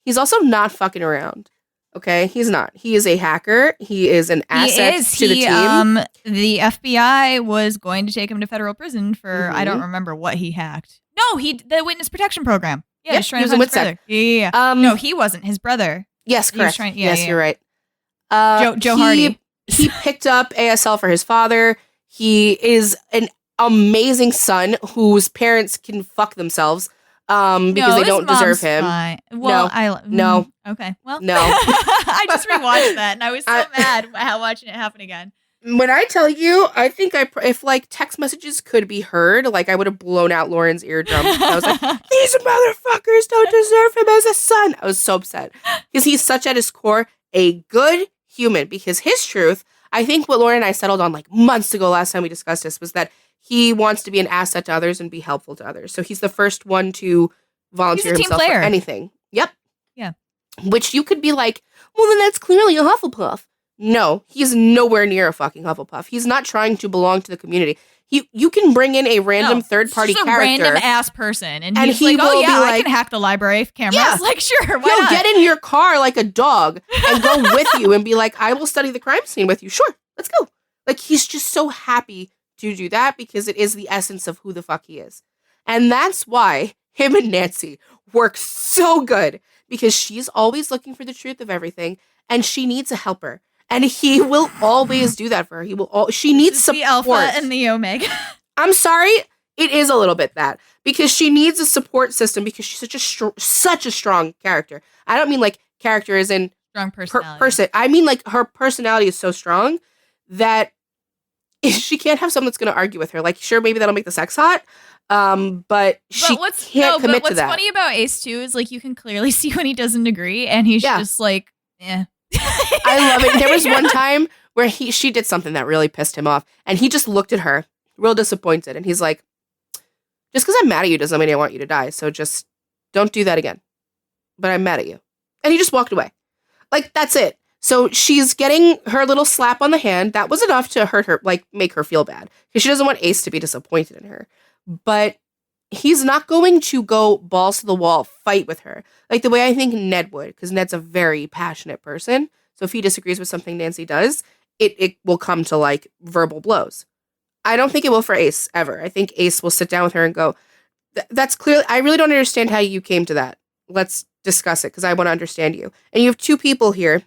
he's also not fucking around. Okay, he's not. He is a hacker. He is an asset to the team. The FBI was going to take him to federal prison for I don't remember what he hacked. No, the witness protection program. Yeah, yep, he was a WITSEC. Yeah. No, he wasn't. His brother. Yes, correct. You're right. Joe Hardy. He picked up ASL for his father. He is an amazing son whose parents can fuck themselves. Because they don't deserve him. Fine. Well, no. Okay. Well, no. I just rewatched that and I was so mad watching it happen again. When I tell you, I think if like text messages could be heard, like I would have blown out Lauren's eardrum. I was like, these motherfuckers don't deserve him as a son. I was so upset because he's such at his core a good human. Because his truth, I think what Lauren and I settled on like months ago, last time we discussed this, was that he wants to be an asset to others and be helpful to others. So he's the first one to volunteer himself for anything. Yep. Yeah. Which you could be like, well, then that's clearly a Hufflepuff. No, he's nowhere near a fucking Hufflepuff. He's not trying to belong to the community. You can bring in a random third-party character. A random ass person. And he's he like, oh, yeah, like, I can hack the library cameras. Yeah. Like, sure, why He'll not? get in your car like a dog and go with you and be like, I will study the crime scene with you. Sure, let's go. Like, he's just so happy to do that because it is the essence of who the fuck he is. And that's why him and Nancy work so good because she's always looking for the truth of everything and she needs a helper. And he will always do that for her. She needs support. The alpha and the omega. I'm sorry, it is a little bit that because she needs a support system because she's such a strong character. I don't mean like character as in strong personality. Person. I mean like her personality is so strong that she can't have someone that's going to argue with her. Like, sure, maybe that'll make the sex hot, but she can't commit to that. What's funny about Ace too is like you can clearly see when he doesn't agree, and he's just like, eh. I love it. There was one time where she did something that really pissed him off, and he just looked at her, real disappointed, and he's like, "Just because I'm mad at you doesn't mean I want you to die. So just don't do that again." But I'm mad at you, and he just walked away. Like that's it. So she's getting her little slap on the hand. That was enough to hurt her, like make her feel bad because she doesn't want Ace to be disappointed in her. But he's not going to go balls to the wall fight with her like the way I think Ned would, because Ned's a very passionate person. So if he disagrees with something Nancy does, it will come to like verbal blows. I don't think it will for Ace ever. I think Ace will sit down with her and go, "That's clear. I really don't understand how you came to that. Let's discuss it because I want to understand you. And you have two people here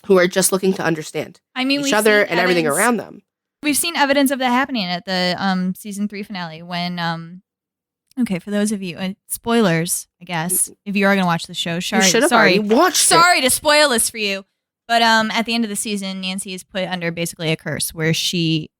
who are just looking to understand I mean, each other and everything around them. We've seen evidence of that happening at the season 3 finale when okay, for those of you spoilers, I guess, if you are going to watch the show, sorry to spoil this for you, but at the end of the season, Nancy is put under basically a curse where she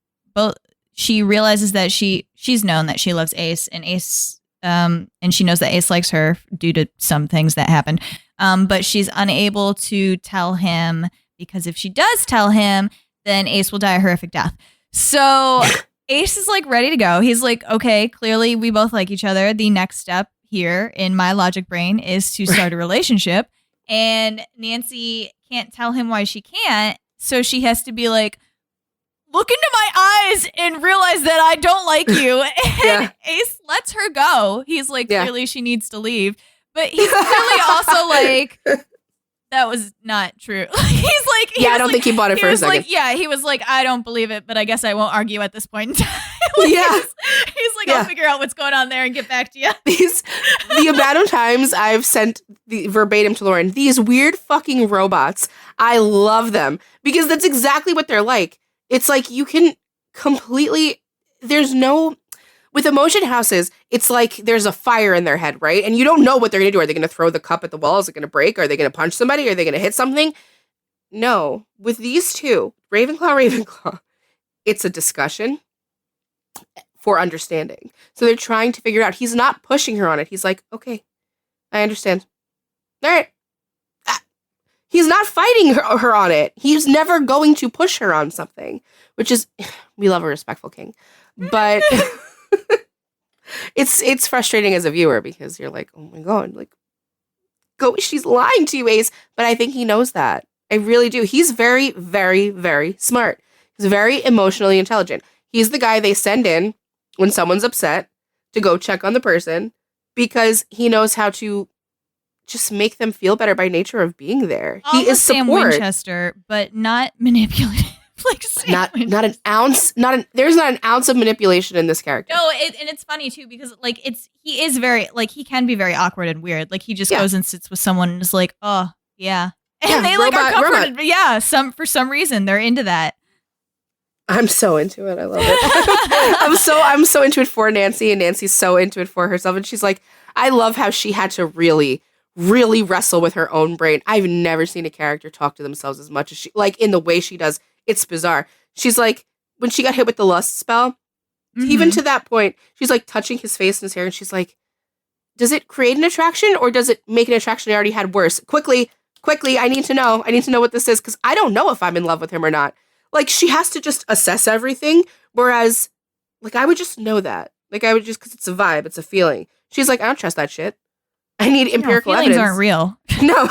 realizes that she's known that she loves Ace, and Ace and she knows that Ace likes her due to some things that happened, but she's unable to tell him because if she does tell him, then Ace will die a horrific death. So Ace is like ready to go. He's like, okay, clearly we both like each other. The next step here in my logic brain is to start a relationship. And Nancy can't tell him why she can't. So she has to be like, look into my eyes and realize that I don't like you. And Ace lets her go. He's like, clearly she needs to leave. But he's clearly also like, that was not true. I don't think he bought it for a second. He was like, I don't believe it, but I guess I won't argue at this point in time. He's like, I'll figure out what's going on there and get back to you. The amount of times I've sent the verbatim to Lauren, these weird fucking robots, I love them because that's exactly what they're like. It's like you can completely, with emotion houses, it's like there's a fire in their head, right? And you don't know what they're going to do. Are they going to throw the cup at the wall? Is it going to break? Are they going to punch somebody? Are they going to hit something? No. With these two, Ravenclaw, it's a discussion for understanding. So they're trying to figure out. He's not pushing her on it. He's like, okay, I understand. All right. He's not fighting her on it. He's never going to push her on something, which is, we love a respectful king. But it's frustrating as a viewer because you're like, oh my God, like, go, she's lying to you, Ace. But I think he knows that. I really do. He's very, very, very smart. He's very emotionally intelligent. He's the guy they send in when someone's upset to go check on the person because he knows how to just make them feel better by nature of being there. He is support. Sam Winchester, but not manipulative. Not an ounce. There's not an ounce of manipulation in this character. No, and it's funny too because like he is very like he can be very awkward and weird. Like he just goes and sits with someone and is like, oh yeah, and they like are comforted. But yeah, for some reason they're into that. I'm so into it. I love it. I'm so into it for Nancy, and Nancy's so into it for herself. And she's like, I love how she had to really, really wrestle with her own brain. I've never seen a character talk to themselves as much as she, like in the way she does. It's bizarre. She's like, when she got hit with the lust spell, even to that point, she's like touching his face and his hair, and she's like, does it create an attraction or does it make an attraction I already had worse? Quickly, I need to know. I need to know what this is because I don't know if I'm in love with him or not. Like, she has to just assess everything, whereas, like, I would just know that. Like, I would just, because it's a vibe, it's a feeling. She's like, I don't trust that shit. I need empirical feelings evidence. Aren't real. No.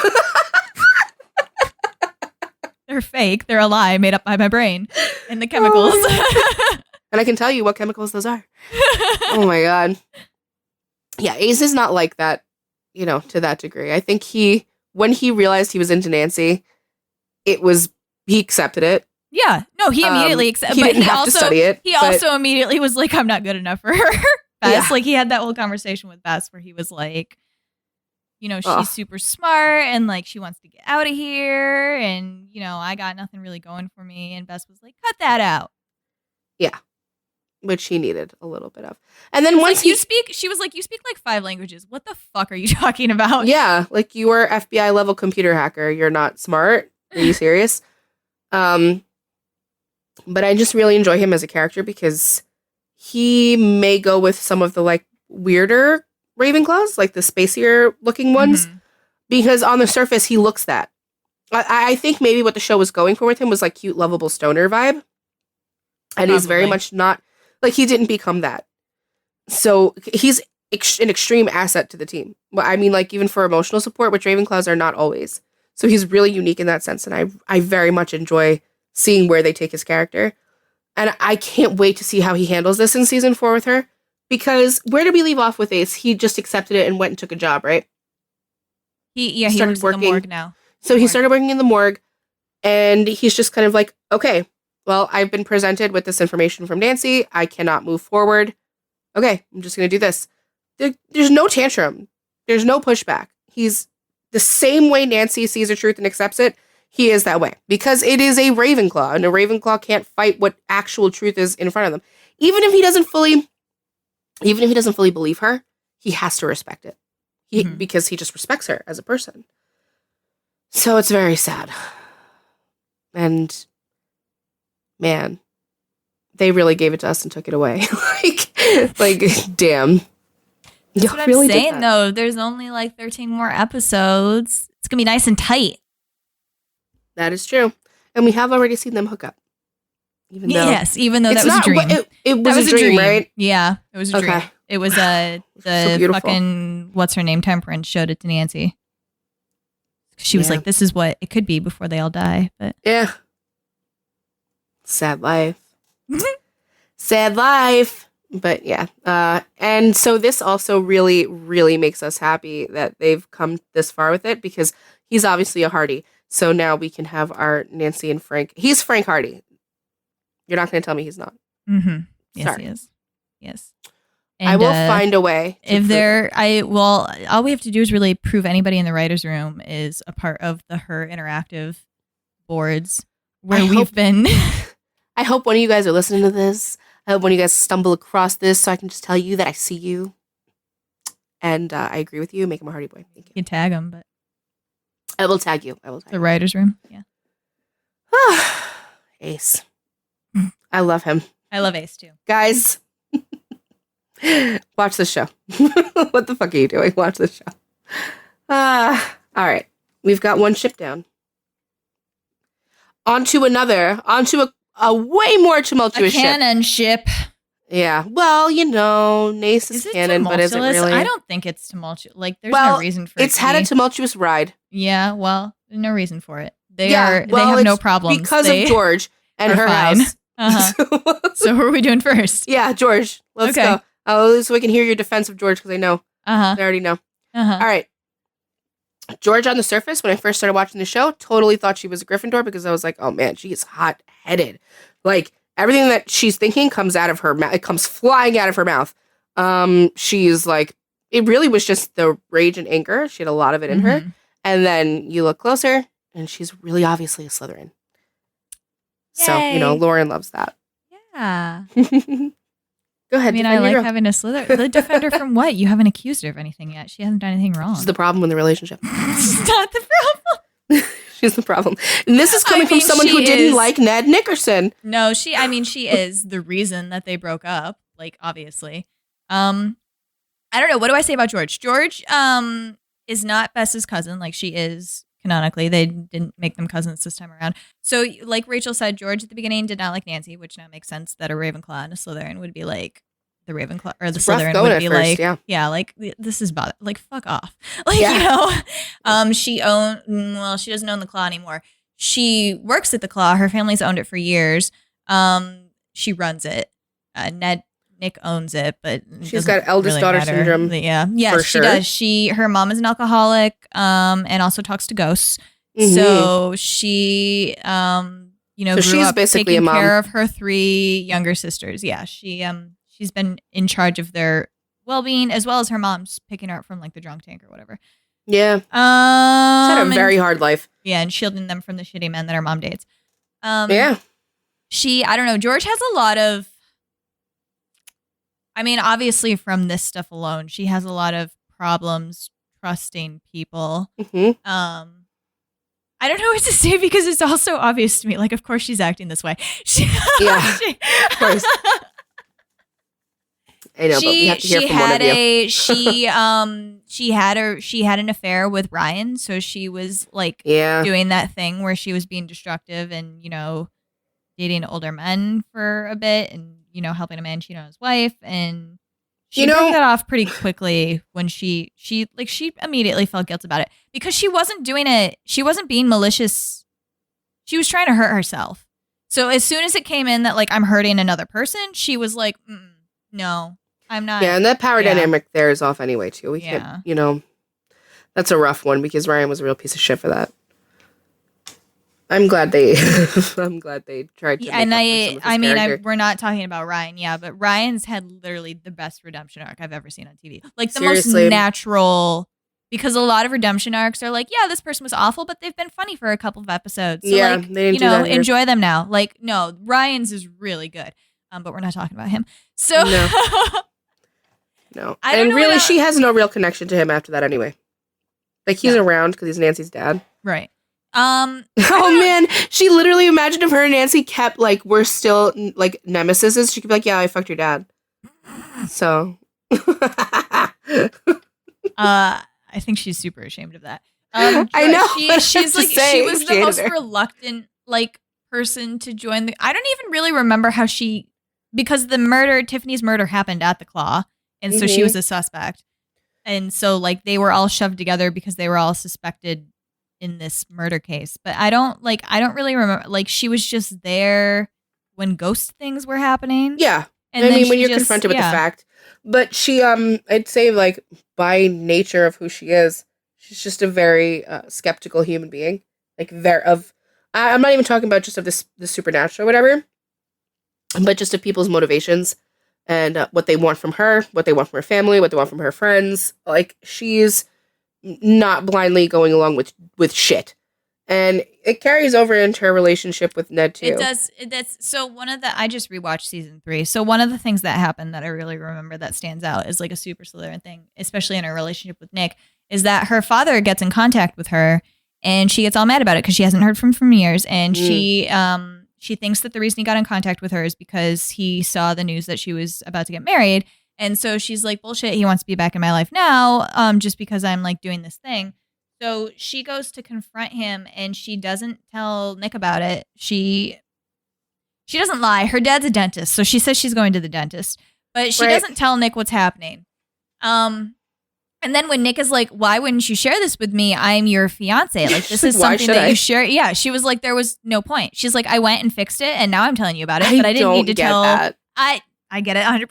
They're fake. They're a lie made up by my brain and the chemicals. And I can tell you what chemicals those are. Oh, my God. Yeah, Ace is not like that, to that degree. I think when he realized he was into Nancy, he accepted it. Yeah, no, he immediately accepted. He didn't have to study it. He also immediately was like, "I'm not good enough for her." Bess, like he had that whole conversation with Bess where he was like, she's super smart and like she wants to get out of here, and I got nothing really going for me. And Bess was like, "Cut that out." Yeah, which he needed a little bit of. And then once she was like, "You speak like 5 languages. What the fuck are you talking about?" Yeah, like you were FBI level computer hacker. You're not smart. Are you serious? But I just really enjoy him as a character because he may go with some of the like weirder Ravenclaws, like the spacier looking ones, because on the surface he looks that. I think maybe what the show was going for with him was like cute, lovable stoner vibe, and he's very much not like he didn't become that. So he's an extreme asset to the team. I mean, like even for emotional support, which Ravenclaws are not always. So he's really unique in that sense, and I very much enjoy seeing where they take his character. And I can't wait to see how he handles this in season 4 with her. Because where did we leave off with Ace? He just accepted it and went and took a job, right? He started working in the morgue now. So he started working in the morgue, and he's just kind of like, okay, well, I've been presented with this information from Nancy. I cannot move forward. Okay, I'm just going to do this. There's no tantrum. There's no pushback. He's the same way Nancy sees the truth and accepts it. He is that way because it is a Ravenclaw, and a Ravenclaw can't fight what actual truth is in front of them. Even if he doesn't fully believe her, he has to respect it. Because he just respects her as a person. So it's very sad. And man, they really gave it to us and took it away. like, damn. That's what I'm saying, though. There's only like 13 more episodes. It's going to be nice and tight. That is true. And we have already seen them hook up. Even though that was a dream. It was a dream, right? Yeah, it was a dream. It was the so fucking, what's her name, Temperance showed it to Nancy. She was like, this is what it could be before they all die. But yeah. Sad life. Sad life. But yeah. And so this also really, really makes us happy that they've come this far with it because he's obviously a Hardy. So now we can have our Nancy and Frank. He's Frank Hardy. You're not going to tell me he's not. Mm-hmm. Yes, Sorry. he is. Yes. And, I will find a way. All we have to do is really prove anybody in the writer's room is a part of the Her interactive boards where we've been. I hope one of you guys are listening to this. I hope one of you guys stumble across this so I can just tell you that I see you. And I agree with you. Make him a Hardy Boy. Thank you. You can tag him, but. I will tag you. The writer's room. Yeah. Ace. I love him. I love Ace too. Guys. Watch this show. What the fuck are you doing? Watch this show. All right. We've got one ship down. Onto another. Onto a way more tumultuous ship. Cannon ship. Yeah. Well, Nace is canon, but is it really? I don't think it's tumultuous. Like, there's no reason for it. It's had a tumultuous ride. Yeah, well, there's no reason for it. They have no problems. Because of George and her fine. house. Uh-huh. So who are we doing first? Yeah, George. Let's go. So we can hear your defense of George because I know. I already know. All right. George on the surface, when I first started watching the show, totally thought she was a Gryffindor because I was like, oh man, she is hot-headed. Like, everything that she's thinking comes out of her mouth. It comes flying out of her mouth. She's like, it really was just the rage and anger. She had a lot of it in her. And then you look closer, and she's really obviously a Slytherin. Yay. So, Lauren loves that. Yeah. Go ahead. I like having a Slytherin. The defender from what? You haven't accused her of anything yet. She hasn't done anything wrong. She's the problem in the relationship. She's not the problem. She's the problem. And this is coming from someone who didn't like Ned Nickerson. No, she is the reason that they broke up. Like, obviously. I don't know. What do I say about George? George is not Bess's cousin. Like, she is canonically. They didn't make them cousins this time around. So, like Rachel said, George at the beginning did not like Nancy, which now makes sense that a Ravenclaw and a Slytherin would be like the Ravenclaw or the Slytherin would be first, like, like this is like fuck off. Like, she doesn't own the Claw anymore. She works at the Claw. Her family's owned it for years. She runs it. Nick owns it, but she's got eldest daughter syndrome. Yeah, she does. Her mom is an alcoholic, and also talks to ghosts. So she, so she's basically taking care of her 3 younger sisters. Yeah, she's been in charge of their well-being as well as her mom's picking her up from like the drunk tank or whatever. Yeah, she's had a very hard life. Yeah, and shielding them from the shitty men that her mom dates. I don't know. George has a lot of. Obviously from this stuff alone, she has a lot of problems trusting people. I don't know what to say because it's also obvious to me. Like, of course she's acting this way. Of course. I know, but we have to hear from one of you. She had an affair with Ryan, so she was like doing that thing where she was being destructive and dating older men for a bit and helping a man cheat on his wife, and she broke that off pretty quickly when she immediately felt guilt about it because she wasn't doing it. She wasn't being malicious. She was trying to hurt herself. So as soon as it came in that like I'm hurting another person, she was like, no, I'm not. Yeah, and that power dynamic there is off anyway too. We can't, that's a rough one because Ryan was a real piece of shit for that. I'm glad they tried to. And we're not talking about Ryan, but Ryan's had literally the best redemption arc I've ever seen on TV. Like the most natural because a lot of redemption arcs are like, yeah, this person was awful, but they've been funny for a couple of episodes. So Yeah, like, they didn't do that here. enjoy them now. Like, no, Ryan's is really good. But we're not talking about him. So No. No. I don't And know really, what she has no real connection to him after that anyway. Like, he's around because he's Nancy's dad. right. Oh, man. She literally imagined if her and Nancy kept, like, we're still, like, nemesises. She could be like, yeah, I fucked your dad. So. I think she's super ashamed of that. I know. She's like, she was the most reluctant, like, person to join the. I don't even really remember how because Tiffany's murder happened at the Claw, and so she was a suspect, and so like they were all shoved together because they were all suspected in this murder case. But I don't really remember. Like, she was just there when ghost things were happening. Yeah. And I mean, when you're confronted with the fact. But she, I'd say, like, by nature of who she is, she's just a very skeptical human being. Like, I'm not even talking about just of the supernatural or whatever, but just of people's motivations and what they want from her, what they want from her family, what they want from her friends. Like, she's not blindly going along with shit. And it carries over into her relationship with Ned, too. It does. So I just rewatched season 3. So one of the things that happened that I really remember that stands out is like a super Slytherin thing, especially in her relationship with Nick, is that her father gets in contact with her and she gets all mad about it because she hasn't heard from him for years. And she thinks that the reason he got in contact with her is because he saw the news that she was about to get married. And so she's like, bullshit, he wants to be back in my life now, just because I'm like doing this thing. So she goes to confront him and she doesn't tell Nick about it. She doesn't lie. Her dad's a dentist, so she says she's going to the dentist, but she doesn't tell Nick what's happening. And then when Nick is like, why wouldn't you share this with me? I'm your fiance. Like, this is something that you share. Yeah. She was like, there was no point. She's like, I went and fixed it and now I'm telling you about it, but I didn't need to tell. That. I get it 100%.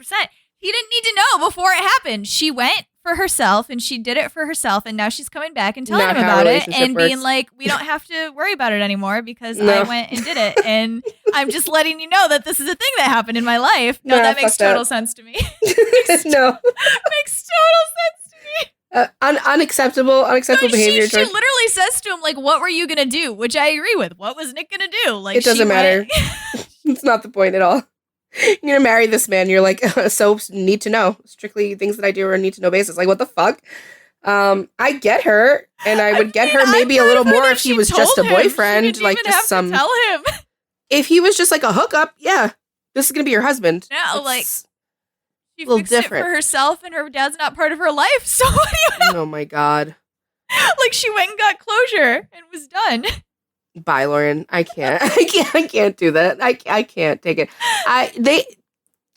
He didn't need to know before it happened. She went for herself and she did it for herself, and now she's coming back and telling him about it and being like, we don't have to worry about it anymore because I went and did it, and I'm just letting you know that this is a thing that happened in my life. No, that makes total sense to me. No. Makes total sense to me. Unacceptable behavior. She literally says to him, like, what were you gonna do? Which I agree with. What was Nick gonna do? Like, it doesn't matter. It's not the point at all. You're gonna marry this man. You're like, so need to know. Strictly things that I do on a need to know basis. Like, what the fuck? I get her, and I would get her maybe a little more if he was just a boyfriend, like just some. Tell him. If he was just like a hookup, yeah, this is gonna be your husband. No, like she fixed it for herself, and her dad's not part of her life. So what do you know? Oh my god! Like, she went and got closure and was done. Bye, Lauren. I can't do that. I can't take it.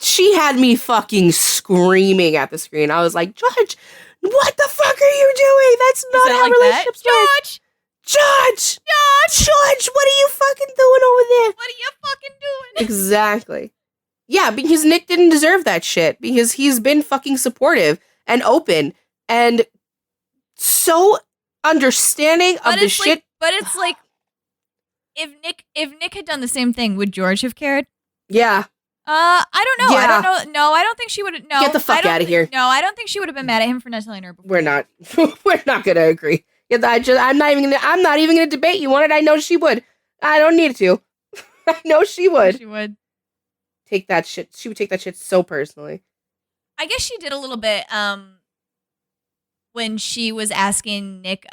She had me fucking screaming at the screen. I was like, George, what the fuck are you doing? That's not how like relationships work. George, what are you fucking doing over there? What are you fucking doing? Exactly. Yeah, because Nick didn't deserve that shit, because he's been fucking supportive and open and so understanding of the shit. But it's like, if Nick had done the same thing, would George have cared? Yeah. I don't know. Yeah. I don't know. No, I don't think she would. No, get the fuck out of here. No, I don't think she would have been mad at him for not telling her before. We're not. We're not gonna agree. Yeah, I'm not even gonna debate you on it. I know she would. I don't need to. I know she would. She would take that shit. She would take that shit so personally. I guess she did a little bit. When she was asking Nick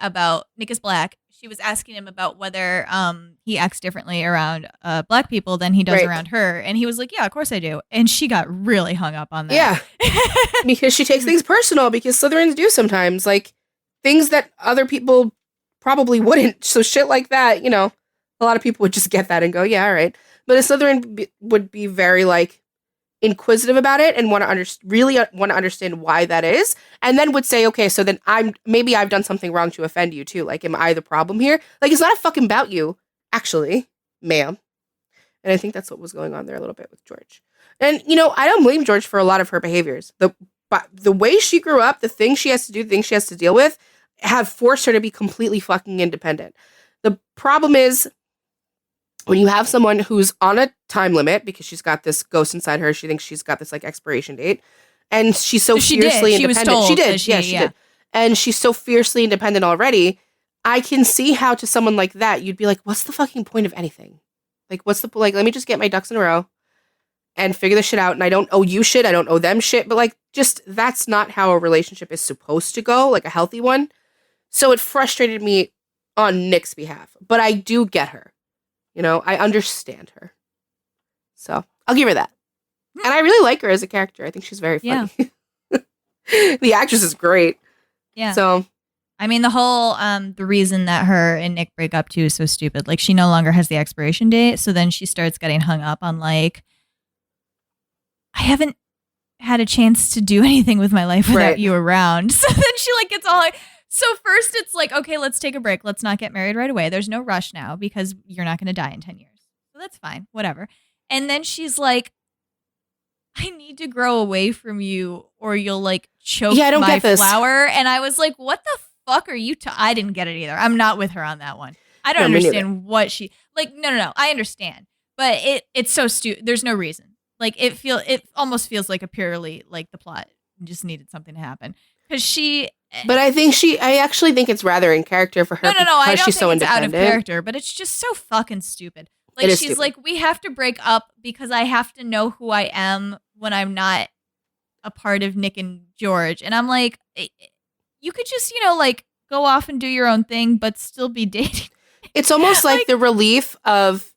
is black. She was asking him about whether he acts differently around black people than he does around her. And he was like, yeah, of course I do. And she got really hung up on that. Yeah. Because she takes things personal, because Slytherins do sometimes. Like, things that other people probably wouldn't. So shit like that, you know, a lot of people would just get that and go, yeah, all right. But a Slytherin would be very, like, inquisitive about it and really want to understand why that is, and then would say, okay, so then I've done something wrong to offend you too. Like, am I the problem here? Like, it's not a fucking about you, actually, ma'am. And I think that's what was going on there a little bit with George. And, you know, I don't blame George for a lot of her behaviors. The way she grew up, the things she has to do, the things she has to deal with, have forced her to be completely fucking independent. The problem is, when you have someone who's on a time limit because she's got this ghost inside her, she thinks she's got this like expiration date, and she's so fiercely independent. She did. and she's so fiercely independent already. I can see how to someone like that, you'd be like, what's the fucking point of anything? Like, let me just get my ducks in a row and figure this shit out. And I don't owe you shit. I don't owe them shit. But like, just that's not how a relationship is supposed to go, like a healthy one. So it frustrated me on Nick's behalf. But I do get her. You know, I understand her. So I'll give her that. And I really like her as a character. I think she's very funny. Yeah. The actress is great. Yeah. So, I mean, the whole, the reason that her and Nick break up too is so stupid. Like, she no longer has the expiration date. So then she starts getting hung up on like, I haven't had a chance to do anything with my life without you around. So then she like gets all like, so first it's like, okay, let's take a break. Let's not get married right away. There's no rush now because you're not going to die in 10 years. So that's fine. Whatever. And then she's like, I need to grow away from you or you'll like choke my flower. And I was like, what the fuck are you I didn't get it either. I'm not with her on that one. I don't understand what she like. No. I understand. But it's so stupid. There's no reason. Like it almost feels like a purely like the plot just needed something to happen. Because but I actually think it's rather in character for her. No. I don't she's think so it's out of independent. character, but it's just so fucking stupid. Like she's stupid. like, we have to break up because I have to know who I am when I'm not a part of Nick and George. And I'm like, you could just, like go off and do your own thing, but still be dating. It's almost like the relief of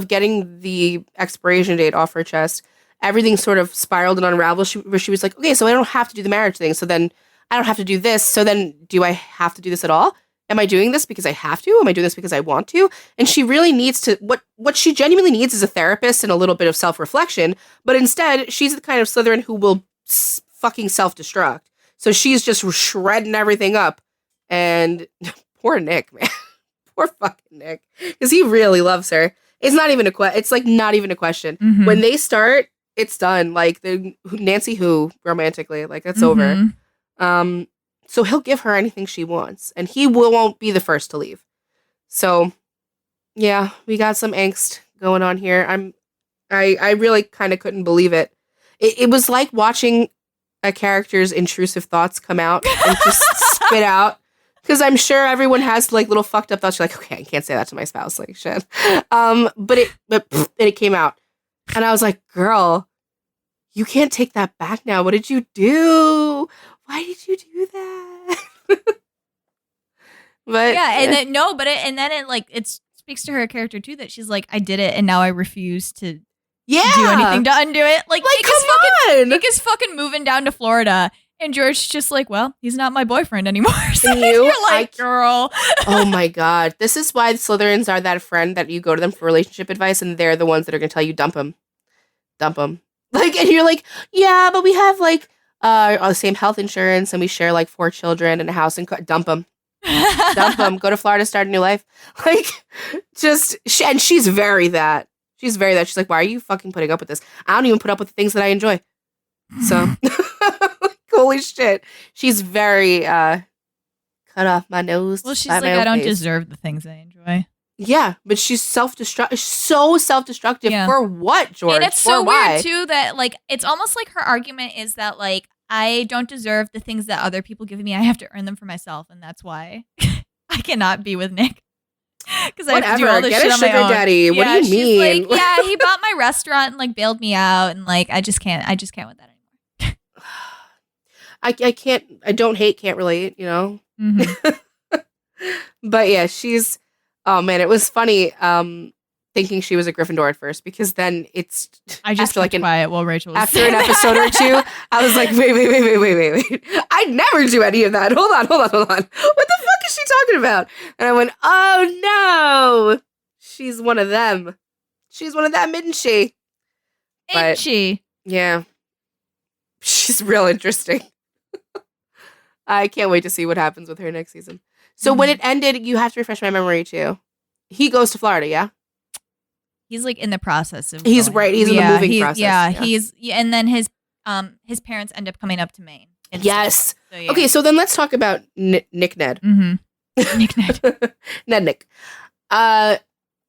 getting the expiration date off her chest. Everything sort of spiraled and unraveled where she was like, okay, so I don't have to do the marriage thing. So then I don't have to do this. So then do I have to do this at all? Am I doing this because I have to? Am I doing this because I want to? And she really needs to, what she genuinely needs is a therapist and a little bit of self-reflection. But instead, she's the kind of Slytherin who will fucking self-destruct. So she's just shredding everything up. And poor Nick, man. Poor fucking Nick. Because he really loves her. It's not even it's like not even a question. Mm-hmm. When they start, it's done. Like the Nancy Who romantically, like that's over. So he'll give her anything she wants, and he won't be the first to leave. So, yeah, we got some angst going on here. I really kind of couldn't believe it. It was like watching a character's intrusive thoughts come out and just spit out. Because I'm sure everyone has like little fucked up thoughts. You're like, okay, I can't say that to my spouse, like shit. But it came out, and I was like, girl, you can't take that back now. What did you do? Why did you do that? But yeah, and then it speaks to her character too that she's like, I did it, and now I refuse to do anything to undo it. Like Nick is fucking moving down to Florida, and George's just like, well, he's not my boyfriend anymore. So you're like, girl. Oh my god, this is why the Slytherins are that friend that you go to them for relationship advice, and they're the ones that are gonna tell you dump him. Like, and you're like, yeah, but we have like the same health insurance, and we share like 4 children and a house, and dump him. Dump him. Go to Florida, start a new life. Like, and she's very that. She's very that. She's like, why are you fucking putting up with this? I don't even put up with the things that I enjoy. So, holy shit. She's very cut off my nose. Well, she's like, I don't deserve the things I enjoy. Yeah, but she's so self-destructive for what, George? And it's so weird too that like it's almost like her argument is that like I don't deserve the things that other people give me. I have to earn them for myself, and that's why I cannot be with Nick because I have to do all this shit on my own. Daddy. What do you mean? Like, yeah, he bought my restaurant and like bailed me out, and like I just can't with that anymore. I can't. I don't hate, can't relate. You know. Mm-hmm. But yeah, she's. Oh man, it was funny thinking she was a Gryffindor at first, because then it's I just kept quiet while Rachel was after an episode or two, I was like, wait. I'd never do any of that. Hold on. What the fuck is she talking about? And I went, oh no, she's one of them. She's one of them, isn't she? Ain't she? Yeah. She's real interesting. I can't wait to see what happens with her next season. So when it ended, you have to refresh my memory too. He goes to Florida, yeah? He's like in the process of He's going. right. He's in the moving process. Yeah, and then his parents end up coming up to Maine. Yes. So, yeah. Okay, so then let's talk about Nick Ned. Mm-hmm. Nick Ned. Nick.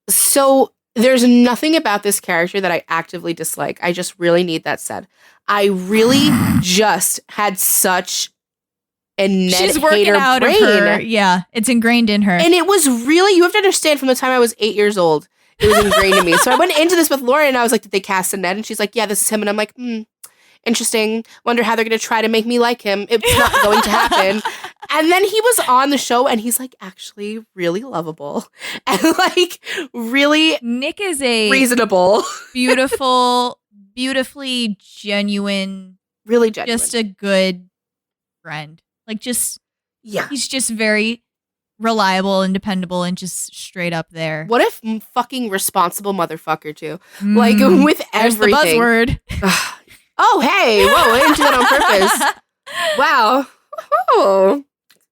So there's nothing about this character that I actively dislike. I just really need that said. I really just had such and Ned She's hate working her out brain. of her. Yeah, it's ingrained in her. And it was really, you have to understand, from the time I was 8 years old, it was ingrained in me. So I went into this with Lauren, and I was like, did they cast a Ned? And she's like, yeah, this is him. And I'm like, interesting. Wonder how they're going to try to make me like him. It's not going to happen. And then he was on the show, and he's like actually really lovable and like really Nick is a reasonable, beautifully genuine, really genuine, just a good friend. Like, just, yeah. he's just very reliable and dependable and just straight up there. What if fucking responsible motherfucker too? Like with everything. There's the buzzword. Oh, hey, whoa, I didn't do that on purpose. Wow. Oh,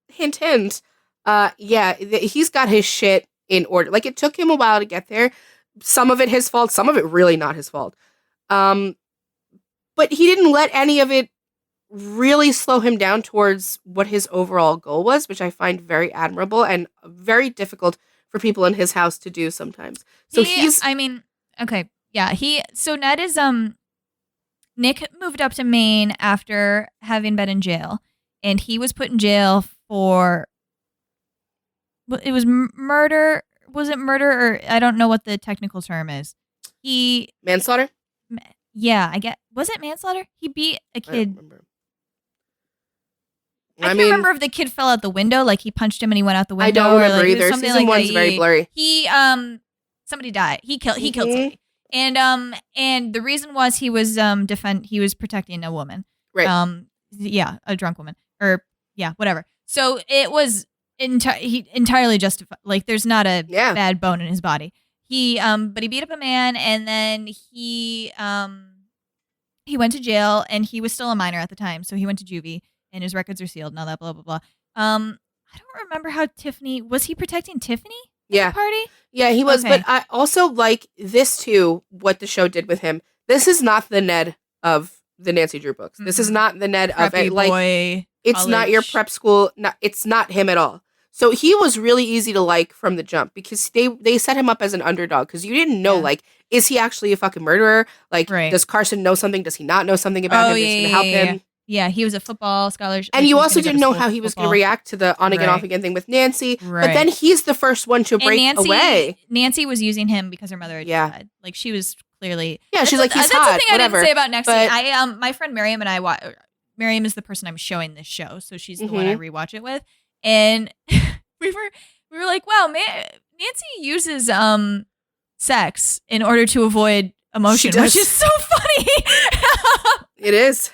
hint, hint. Yeah, he's got his shit in order. Like, it took him a while to get there. Some of it his fault, some of it really not his fault. But he didn't let any of it really slow him down towards what his overall goal was, which I find very admirable and very difficult for people in his house to do sometimes. So so Ned is, Nick moved up to Maine after having been in jail, and he was put in jail for, it was murder. Was it murder, or I don't know what the technical term is. Manslaughter? Yeah, I get. Was it manslaughter? He beat a kid. I don't remember. I can't remember if the kid fell out the window, like he punched him and he went out the window. I don't remember either. Something Season like one's very blurry. Somebody died. He killed somebody. And the reason was he was protecting a woman. Right. A drunk woman. Or whatever. So it was entirely justified. Like, there's not a bad bone in his body. But he beat up a man, and then he went to jail, and he was still a minor at the time, so he went to juvie, and his records are sealed and all that, blah, blah, blah. I don't remember how was he protecting Tiffany? Yeah. Party? Yeah, he was. Okay. But I also like this too, what the show did with him. This is not the Ned of the Nancy Drew books. This is not the Ned of it. Like, boy, it's college. Not your prep school. It's not him at all. So he was really easy to like from the jump, because they set him up as an underdog, because you didn't know, like, is he actually a fucking murderer? Like, does Carson know something? Does he not know something about him? Is he going to help him? Yeah, he was a football scholar. And you also didn't know how he was going to react to the on again, off again thing with Nancy. Right. But then he's the first one to break away. Nancy was using him because her mother had died. Like, she was clearly... Yeah, she's like, he's hot, That's something whatever. I didn't say about Nexie. My friend Miriam and I... Miriam is the person I'm showing this show, so she's the one I rewatch it with. And we were like, wow, man, Nancy uses sex in order to avoid emotion, which is so funny. It is.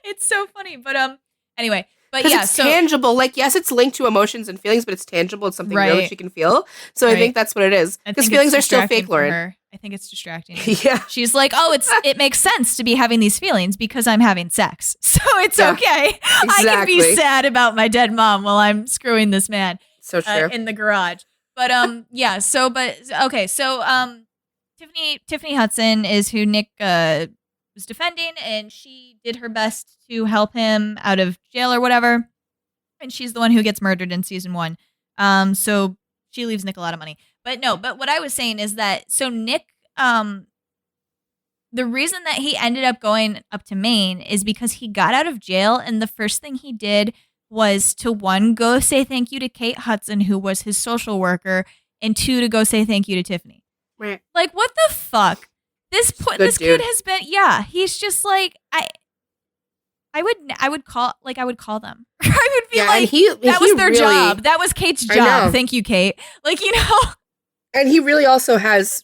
It's so funny, but anyway, but it's tangible. Like, yes, it's linked to emotions and feelings, but it's tangible. It's something real that she can feel. So I think that's what it is. Because feelings are still fake, Lauren. I think it's distracting. Yeah, she's like, oh, it makes sense to be having these feelings because I'm having sex, so it's okay. Exactly. I can be sad about my dead mom while I'm screwing this man. So true. In the garage. But Tiffany Hudson is who Nick was defending, and she did her best to help him out of jail or whatever. And she's the one who gets murdered in season 1. So she leaves Nick a lot of money. But what I was saying is that, so Nick, the reason that he ended up going up to Maine is because he got out of jail, and the first thing he did was to, 1, go say thank you to Kate Hudson, who was his social worker, and 2, to go say thank you to Tiffany. Right. Like, what the fuck? This kid has been, he's just like, I would call them. I would be like, that was their job. That was Kate's job. Thank you, Kate. Like, And he really also has,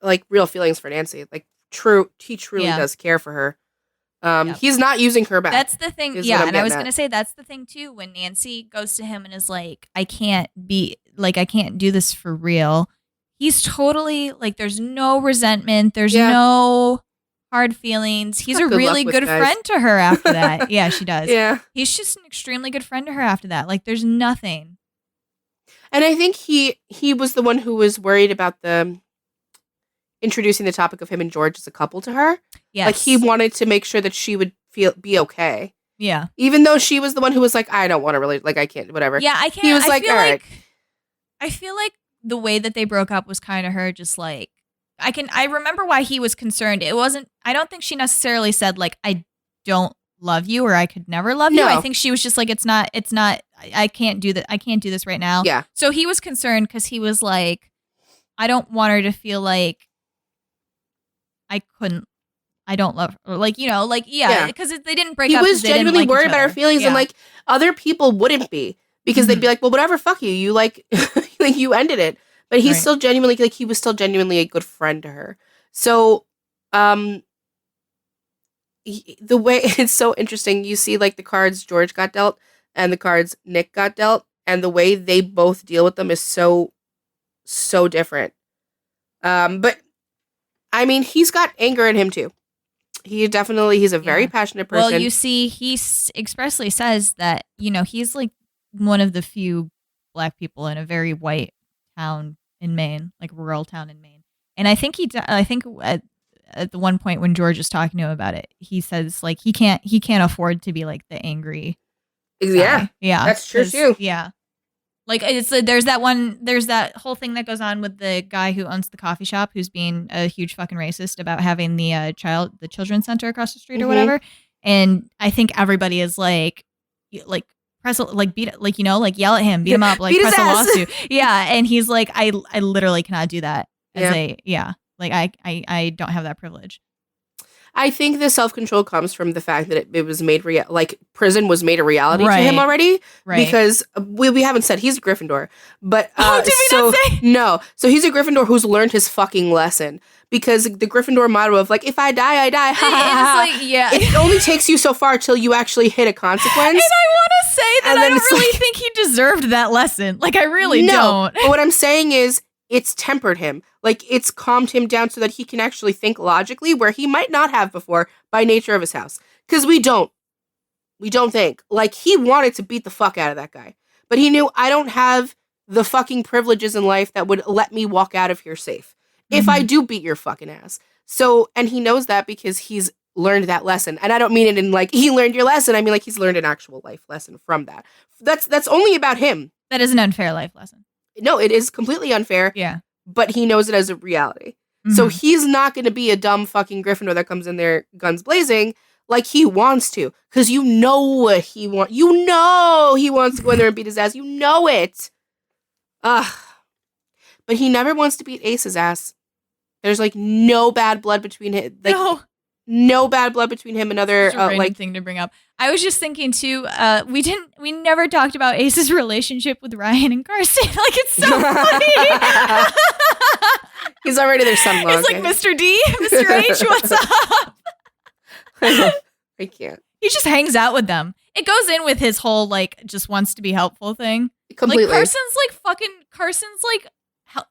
like, real feelings for Nancy. Like, he truly does care for her. He's not using her back. That's the thing. Yeah, and I was going to say, that's the thing, too. When Nancy goes to him and is like, I can't do this for real. He's totally, like, there's no resentment. There's no hard feelings. He's a really good friend to her after that. Yeah, she does. Yeah. He's just an extremely good friend to her after that. Like, there's nothing. And I think he was the one who was worried about introducing the topic of him and George as a couple to her. Yes. Like, he wanted to make sure that she would be okay. Yeah. Even though she was the one who was like, I don't want to really, like, I can't, whatever. Yeah, I can't. He was all right. I feel like the way that they broke up was kind of her just like, I remember why he was concerned. I don't think she necessarily said, like, I don't love you or I could never love you. No. I think she was just like, it's not, I can't do that. I can't do this right now. Yeah. So he was concerned because he was like, I don't want her to feel like I don't love her. Like, because they didn't break up. He was genuinely worried about her feelings, Yeah. and like other people wouldn't be, because they'd be like, well, whatever, fuck you. You like, like you ended it. But he's Right. still genuinely, like, he was still genuinely a good friend to her. So, the way it's so interesting, you see like the cards George got dealt and the cards Nick got dealt, and the way they both deal with them is so different. But I mean, he's got anger in him too. He's a very passionate person. Well, you see, he expressly says that, he's like one of the few Black people in a very white town in Maine, like rural town in Maine. And I think at the one point when George is talking to him about it, he says like he can't afford to be like the angry guy. Yeah, that's true too. Yeah, like there's that whole thing that goes on with the guy who owns the coffee shop, who's being a huge fucking racist about having the children's center across the street or whatever. And I think everybody is like press, like beat, like like yell at him, beat him up, like beat press his a ass. lawsuit. Yeah, and he's like, I literally cannot do that. Yeah. Like I don't have that privilege. I think the self-control comes from the fact that it was made like prison was made a reality to Right. him already. Right. Because we haven't said he's a Gryffindor, but Did we not say? No, so he's a Gryffindor who's learned his fucking lesson, because the Gryffindor motto of like, if I die, I die. Ha, ha, ha, ha. It's like, yeah. It only takes you so far till you actually hit a consequence. And I want to say that And I then don't it's really like- think he deserved that lesson. Like I really No, don't. but what I'm saying is, it's tempered him. Like, it's calmed him down so that he can actually think logically, where he might not have before by nature of his house. Because we don't think. Like, he wanted to beat the fuck out of that guy. But he knew, I don't have the fucking privileges in life that would let me walk out of here safe if I do beat your fucking ass. So, and he knows that because he's learned that lesson. And I don't mean it in like, he learned your lesson. I mean like, he's learned an actual life lesson from that. That's only about him. That is an unfair life lesson. No, it is completely unfair. Yeah. But he knows it as a reality. So he's not going to be a dumb fucking Gryffindor that comes in there guns blazing like he wants to. Because you know what he wants. You know he wants to go in there and beat his ass. You know it. Ugh. But he never wants to beat Ace's ass. There's like no bad blood between him. Like, no bad blood between him and other like thing to bring up. I was just thinking too. We never talked about Ace's relationship with Ryan and Carson. Like it's so funny. He's already their son-in-law. He's like Mr. D, Mr. H. What's up? I can't. He just hangs out with them. It goes in with his whole like just wants to be helpful thing. Completely. Like Carson's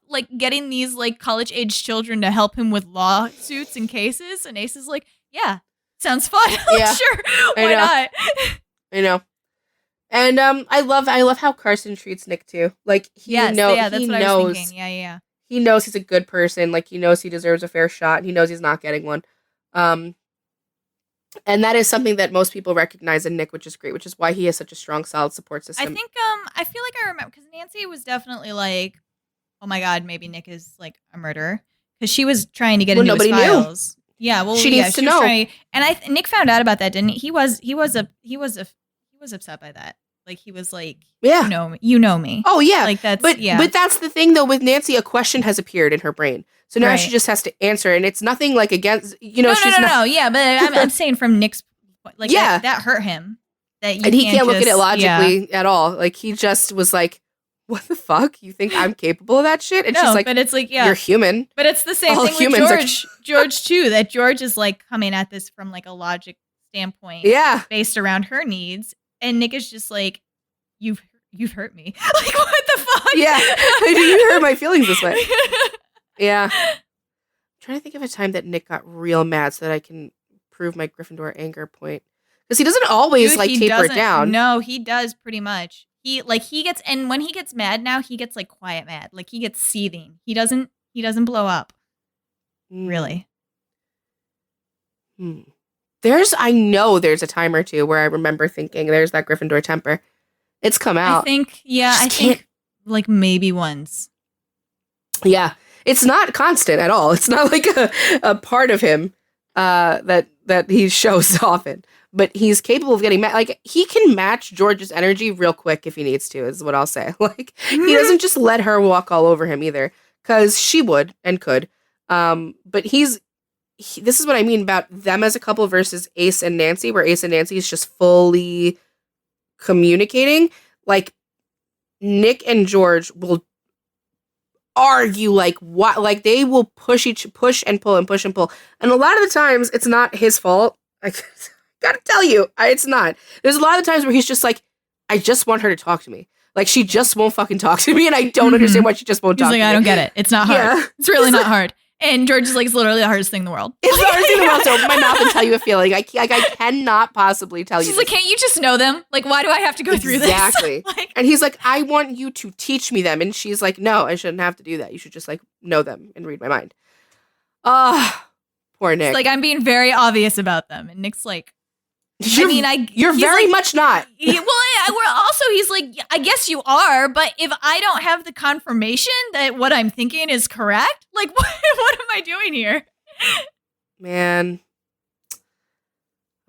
like getting these like college age children to help him with lawsuits and cases, and Ace is like, yeah, sounds fun. Like, Yeah. sure, why not? I know. And I love how Carson treats Nick too. Like he Yes, knows yeah, that's he what I knows was thinking. Yeah. he knows he's a good person. Like he knows he deserves a fair shot. He knows he's not getting one. And that is something that most people recognize in Nick, which is great, which is why he has such a strong, solid support system. I think I feel like I remember because Nancy was definitely like, oh my god, maybe Nick is like a murderer, because she was trying to get into his nobody knew. files. Yeah, well, She needs to know. And Nick found out about that, didn't he? He was upset by that. Like he was like, Yeah. you know me. Oh yeah. Like that's But that's the thing though with Nancy, a question has appeared in her brain. So now Right. she just has to answer, and it's nothing like against No, she's not. no. Yeah, but I'm saying from Nick's point, like Yeah. that hurt him. That you And he can't look at it just- logically at all. Like he just was like, "What the fuck? You think I'm capable of that shit?" And No, she's like, but it's like "You're human." But it's the same All thing with humans are- George too. That George is like coming at this from like a logic standpoint, Yeah. based around her needs, and Nick is just like, you've hurt me. Like what the fuck? Yeah. You hurt my feelings this way. Yeah. I'm trying to think of a time that Nick got real mad so that I can prove my Gryffindor anger point. Because he doesn't always Dude, like he taper it doesn't- down. No, he does pretty much. He gets, and when he gets mad now, he gets like quiet mad. Like he gets seething. He doesn't blow up. Really. I know there's a time or two where I remember thinking there's that Gryffindor temper. It's come out. I think like maybe once. Yeah. It's not constant at all. It's not like a part of him that that he shows often. But he's capable of getting like he can match George's energy real quick if he needs to, is what I'll say. Like he doesn't just let her walk all over him either, because she would and could. But this is what I mean about them as a couple versus Ace and Nancy, where Ace and Nancy is just fully communicating. Like Nick and George will argue like what, like they will push and pull, and a lot of the times it's not his fault. I gotta tell you, it's not. There's a lot of times where he's just like, I just want her to talk to me. Like she just won't fucking talk to me, and I don't understand why she just won't talk to me. He's like, I don't get it. It's not hard. Yeah. It's really not hard. And George is like, it's literally the hardest thing in the world. It's the hardest thing in the world to open my mouth and tell you a feeling. I cannot possibly tell you. She's like, can't you just know them? Like, why do I have to go through this? Exactly. Like, and he's like, I want you to teach me them. And she's like, no, I shouldn't have to do that. You should just like know them and read my mind. Poor Nick. It's like, I'm being very obvious about them. And Nick's like, you're very like, much not. We're also, he's like, I guess you are, but if I don't have the confirmation that what I'm thinking is correct, like, what am I doing here? Man.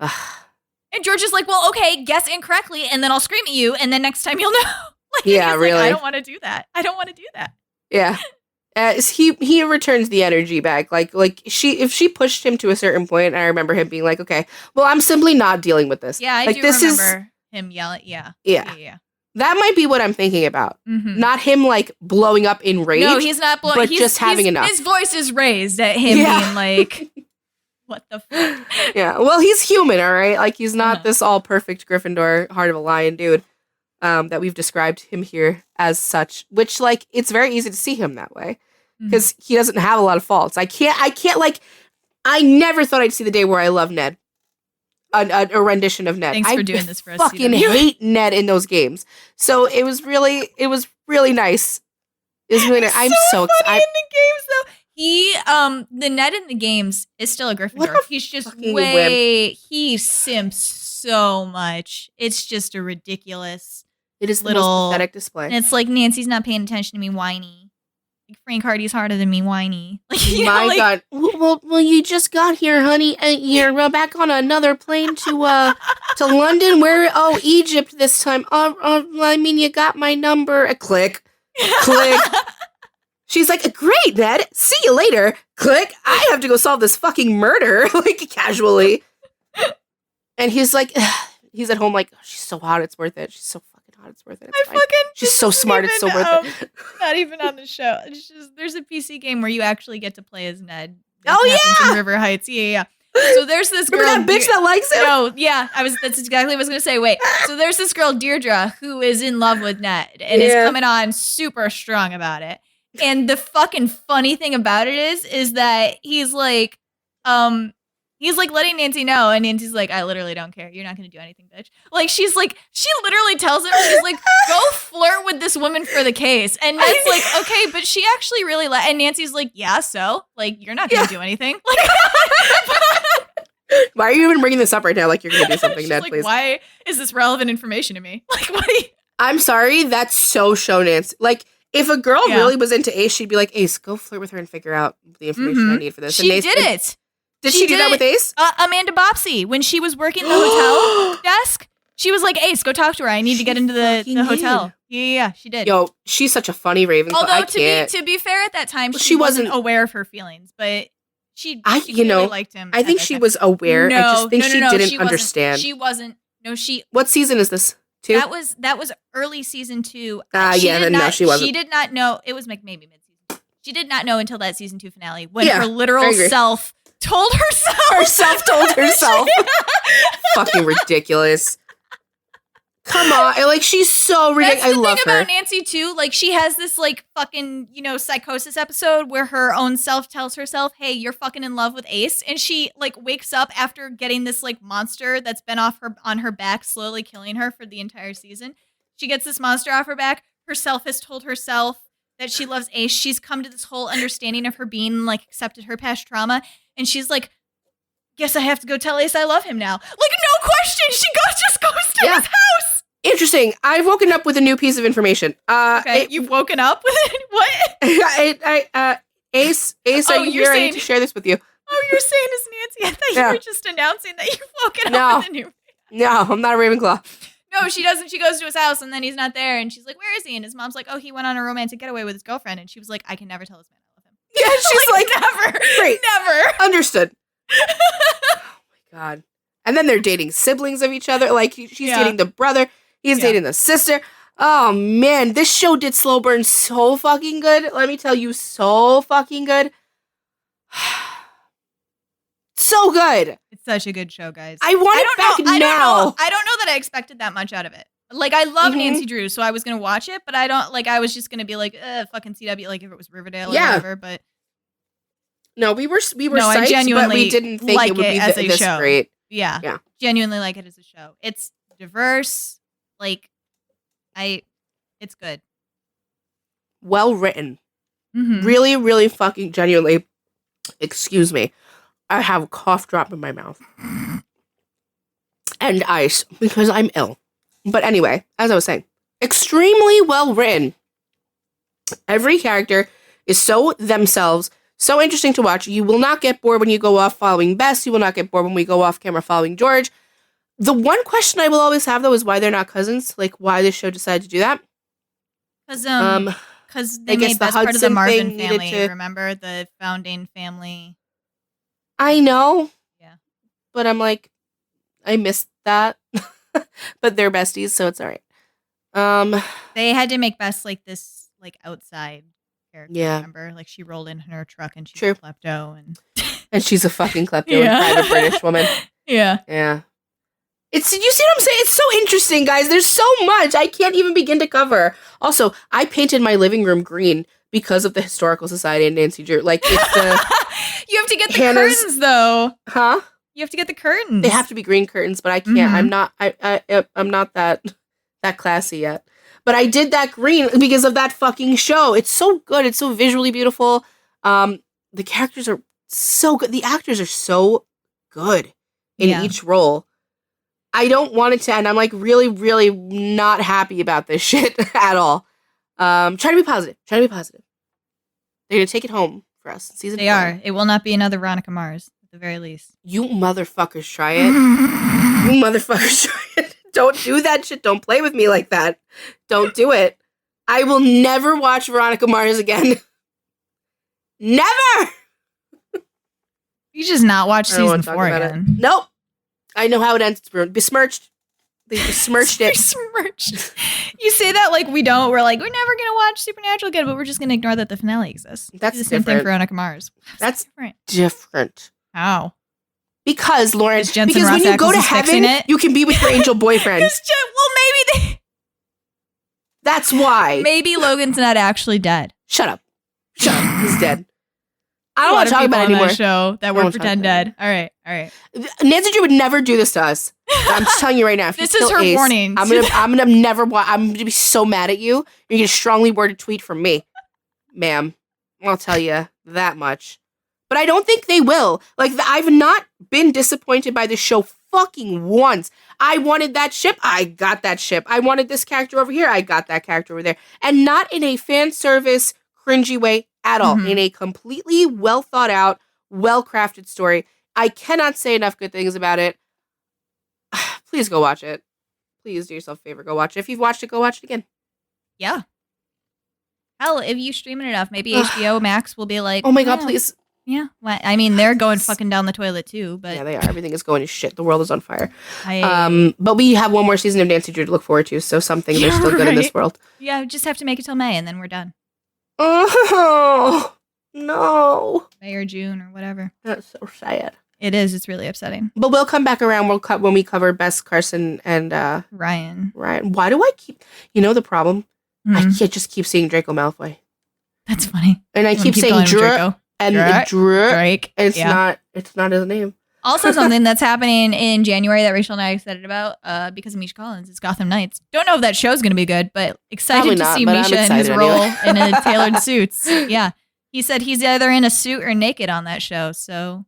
And George is like, well, okay, guess incorrectly, and then I'll scream at you, and then next time you'll know. Like, yeah, really. Like, I don't want to do that. Yeah. He returns the energy back. Like if she pushed him to a certain point, I remember him being like, okay, well, I'm simply not dealing with this. Yeah, I like, do this remember him yelling. Yeah. That might be what I'm thinking about. Mm-hmm. Not him like blowing up in rage. No, he's not blowing. But just having enough. His voice is raised at him being like, what the fuck? Yeah. Well, he's human, all right? Like he's not this all perfect Gryffindor heart of a lion dude. That we've described him here as such, which like it's very easy to see him that way because he doesn't have a lot of faults. I can't like, I never thought I'd see the day where I love Ned, a rendition of Ned. Thanks for doing this for us. I fucking hate Ned in those games. So it was really nice. It was really nice. I'm so excited. In the games though. He, the Ned in the games is still a Gryffindor. He's just he simps so much. It's just a ridiculous. It is the most pathetic display. And it's like, Nancy's not paying attention to me, whiny. Like, Frank Hardy's harder than me, whiny. Like, my God. Well, you just got here, honey. You're back on another plane to London. Egypt this time. I mean, you got my number. Click. She's like, great, Ned. See you later. Click. I have to go solve this fucking murder, like, casually. And he's like, he's at home like, oh, she's so hot, it's worth it. She's so fucking hot, it's worth it. It's fine. She's so smart, it's so worth it. Not even on the show. It's just, there's a PC game where you actually get to play as Ned. In River Heights. Yeah. So there's this girl. Remember that bitch that likes him? No, yeah. That's exactly what I was gonna say. Wait. So there's this girl, Deirdre, who is in love with Ned and is coming on super strong about it. And the fucking funny thing about it is that he's like letting Nancy know, and Nancy's like, I literally don't care. You're not going to do anything, bitch. Like, she literally tells him, she's like, go flirt with this woman for the case. And Ned's like, okay, but she actually really and Nancy's like, yeah, so? Like, you're not going to do anything. Like, why are you even bringing this up right now? Like, you're going to do something, Ned, like, please. Why is this relevant information to me? Like, why? I'm sorry, that's so show Nancy. Like, if a girl really was into Ace, she'd be like, Ace, go flirt with her and figure out the information I need for this. She and did it. Did she do that with Ace? Amanda Bopsy, when she was working the hotel desk, she was like, Ace, go talk to her. I need to get into the hotel. Yeah, she did. Yo, she's such a funny Ravenclaw. Although, to be fair, at that time, she wasn't aware of her feelings, but she really liked him. I think she was aware. I just think she didn't understand. She wasn't. No, she. What season is this? 2? That was early season 2. No, she wasn't. She did not know. It was maybe mid-season. She did not know until that season 2 finale when her literal self told herself. Herself told herself. Fucking ridiculous. Come on. Like, she's so ridiculous. I love her. That's the thing about Nancy, too. Like, she has this, like, fucking, psychosis episode where her own self tells herself, hey, you're fucking in love with Ace. And she, like, wakes up after getting this, like, monster that's been on her back, slowly killing her for the entire season. She gets this monster off her back. Herself has told herself that she loves Ace. She's come to this whole understanding of her being, like, accepted her past trauma. And she's like, guess I have to go tell Ace I love him now. Like, no question. She just goes to his house. Interesting. I've woken up with a new piece of information. Okay, you've woken up with it? What? Ace, I need to share this with you. you were saying is Nancy. I thought Yeah. you were just announcing that you've woken No. up with a new. No, I'm not a Ravenclaw. No, she doesn't. She goes to his house and then he's not there. And she's like, where is he? And his mom's like, oh, he went on a romantic getaway with his girlfriend. And she was like, I can never tell this man I love him. Yeah, she's like, never. Great. Never. Understood. Oh my God. And then they're dating siblings of each other. Like, she's dating the brother. He's dating the sister. Oh, man. This show did slow burn so fucking good. Let me tell you, so fucking good. So good. It's such a good show, guys. I want it back now. I don't know that I expected that much out of it. Like, I love Nancy Drew, so I was going to watch it, but I was just going to be like, fucking CW, like if it was Riverdale or whatever, but. No, we were No, I psyched, genuinely but we didn't think like it would be it as a this show. great. Yeah. Genuinely like it as a show. It's diverse. Like, it's good. Well written. Mm-hmm. Really, really fucking genuinely. Excuse me. I have a cough drop in my mouth. And ice because I'm ill. But anyway, as I was saying, extremely well written. Every character is so themselves, so interesting to watch. You will not get bored when you go off following Bess. You will not get bored when we go off camera following George. The one question I will always have, though, is why they're not cousins. Like, why this show decided to do that. Because they made Bess part of the Hudson Marvin thing needed family. to- Remember the founding family? I know. Yeah. But I'm like, I missed that. But they're besties, so it's all right. They had to make Bess like this, like outside character. Yeah. Remember, like she rolled in her truck and she's True. a klepto and And she's a fucking klepto and private British woman. Yeah. Yeah. You see what I'm saying? It's so interesting, guys. There's so much I can't even begin to cover. Also, I painted my living room green because of the Historical Society and Nancy Drew. Like, it's the... You have to get the Hannah's- curtains, though. Huh? You have to get the curtains. They have to be green curtains, but I can't. Mhm. I'm not that classy yet. But I did that green because of that fucking show. It's so good. It's so visually beautiful. The characters are so good. The actors are so good in each role. I don't want it to end. I'm like really, really not happy about this shit at all. Try to be positive. Try to be positive. They're gonna take it home for us. Season They 4. are. It will not be another Veronica Mars, at the very least. You motherfuckers try it. You motherfuckers try it. Don't do that shit. Don't play with me like that. Don't do it. I will never watch Veronica Mars again. Never! You just not watch I don't wanna season talk 4 about again. it. Nope. I know how it ends. It's besmirched. They besmirched it. Besmirched. You say that like we don't. We're like, we're never going to watch Supernatural again, but we're just going to ignore that the finale exists. That's Do the same thing different. for Veronica Mars. That's different. different. How? Because, Lauren, Is Jensen because when you go to Ross-Ackles fixing heaven, it? you can be with your angel boyfriend. Well, That's why. maybe Logan's not actually dead. Shut up. Shut up. He's dead. I A don't lot want of to talk people about it on anymore. that show that I were don't pretend talk about dead. All right. Nancy Drew would never do this to us. I'm just telling you right now. If This you is kill her Ace, warning. I'm gonna never. I'm gonna be so mad at you. You're gonna get a strongly worded tweet from me, ma'am. I'll tell you that much. But I don't think they will. Like, I've not been disappointed by this show fucking once. I wanted that ship. I got that ship. I wanted this character over here. I got that character over there. And not in a fan service, cringy way at all. Mhm. In a completely well thought out, well crafted story. I cannot say enough good things about it. Please go watch it. Please do yourself a favor. Go watch it. If you've watched it, go watch it again. Yeah. Hell, if you stream it enough, maybe HBO Max will be like, Oh my God, yeah, please. Yeah. Well, I mean, they're going fucking down the toilet too, but Yeah, they are. Everything is going to shit. The world is on fire. I But we have one more season of Nancy Drew to look forward to, so some things are still good in this right. world. yeah, just have to make it till May and then we're done. Oh, no. May or June or whatever. That's so sad. It is. It's really upsetting. But we'll come back around. We'll cut when we cover Bess, Carson, and Ryan. Ryan. Why do I keep... You know the problem? I Mhm. can't just keep saying Draco Malfoy. That's funny. And I You wanna keep saying calling him Drew, Draco? and Drake? Drew. Drake. It's Yeah. not his name. Also, something that's happening in January that Rachel and I are excited about because of Misha Collins is Gotham Knights. Don't know if that show's going to be good, but excited Probably to not, see but I'm Misha in his excited role anyway. in a tailored suits. Yeah. He said he's either in a suit or naked on that show. So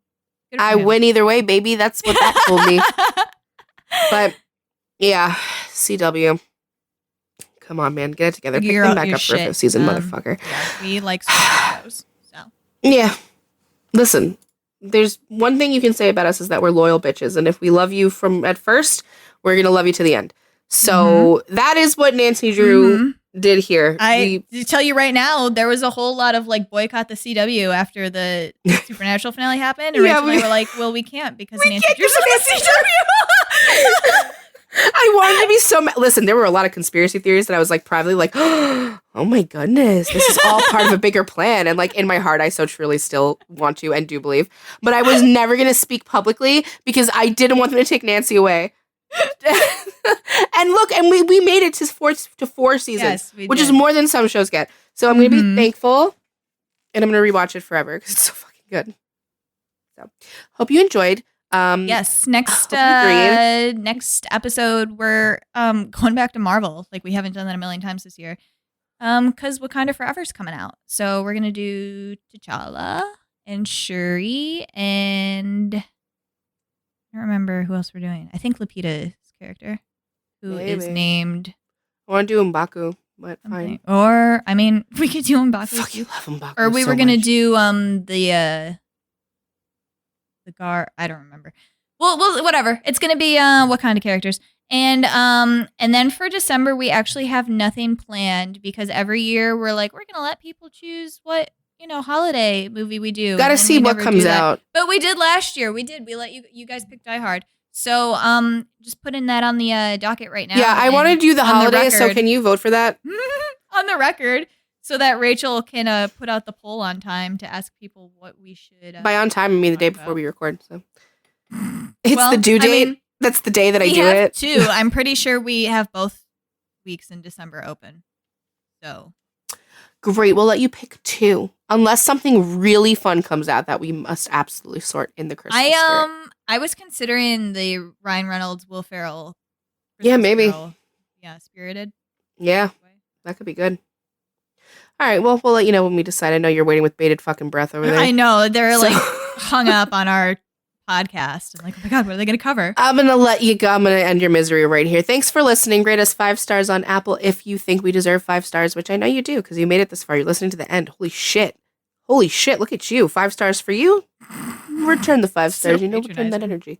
good for I him. win either way, baby. That's what that told me. But yeah, CW. Come on, man. Get it together. Pick Figure them out back your up for a shit. fifth season, motherfucker. Yeah, we like superheroes. So Yeah. Listen, there's one thing you can say about us is that we're loyal bitches. And if we love you from at first, we're going to love you to the end. So that is what Nancy Drew did here. I tell you right now, there was a whole lot of like boycott the CW after the Supernatural finale happened. And Rachel and I were like, well, we can't because Nancy Drew's on the CW. I wanted to be so listen, there were a lot of conspiracy theories that I was like privately like, oh my goodness, this is all part of a bigger plan. And like in my heart, I so truly still want to and do believe. But I was never going to speak publicly because I didn't want them to take Nancy away. And look, and we made it to four seasons, which is more than some shows get. So I'm going to be thankful and I'm going to rewatch it forever because it's so fucking good. So hope you enjoyed. Yes. Next episode, we're going back to Marvel. Like we haven't done that a million times this year. Because Wakanda Forever's coming out. So we're gonna do T'Challa and Shuri and I don't remember who else we're doing. I think Lupita's character, who is named. I want to do M'Baku, but fine. Or I mean, we could do M'Baku. Fucking love M'Baku. Or we were gonna do the Gar, I don't remember. Well, whatever. It's gonna be what kind of characters? And then for December we actually have nothing planned because every year we're like we're gonna let people choose what holiday movie we do. Gotta see what comes out. But we did last year. We let you guys pick Die Hard. So just putting that on the docket right now. Yeah, I want to do the holiday. So can you vote for that on the record? So that Rachel can put out the poll on time to ask people what we should. By on time, I mean the day before we record. So it's the due date. I mean, that's the day that I do it. Too. I'm pretty sure we have both weeks in December open. So great. We'll let you pick 2, unless something really fun comes out that we must absolutely sort in the Christmas spirit. I was considering the Ryan Reynolds, Will Ferrell. Yeah, maybe. Girl. Yeah, Spirited. Yeah, that could be good. All right, well, we'll let you know when we decide. I know you're waiting with bated fucking breath over there. I know. They're like hung up on our podcast. I'm like, oh my God, what are they going to cover? I'm going to let you go. I'm going to end your misery right here. Thanks for listening. Rate us 5 stars on Apple if you think we deserve 5 stars, which I know you do because you made it this far. You're listening to the end. Holy shit. Look at you. 5 stars for you. Return the 5 stars. So return that energy.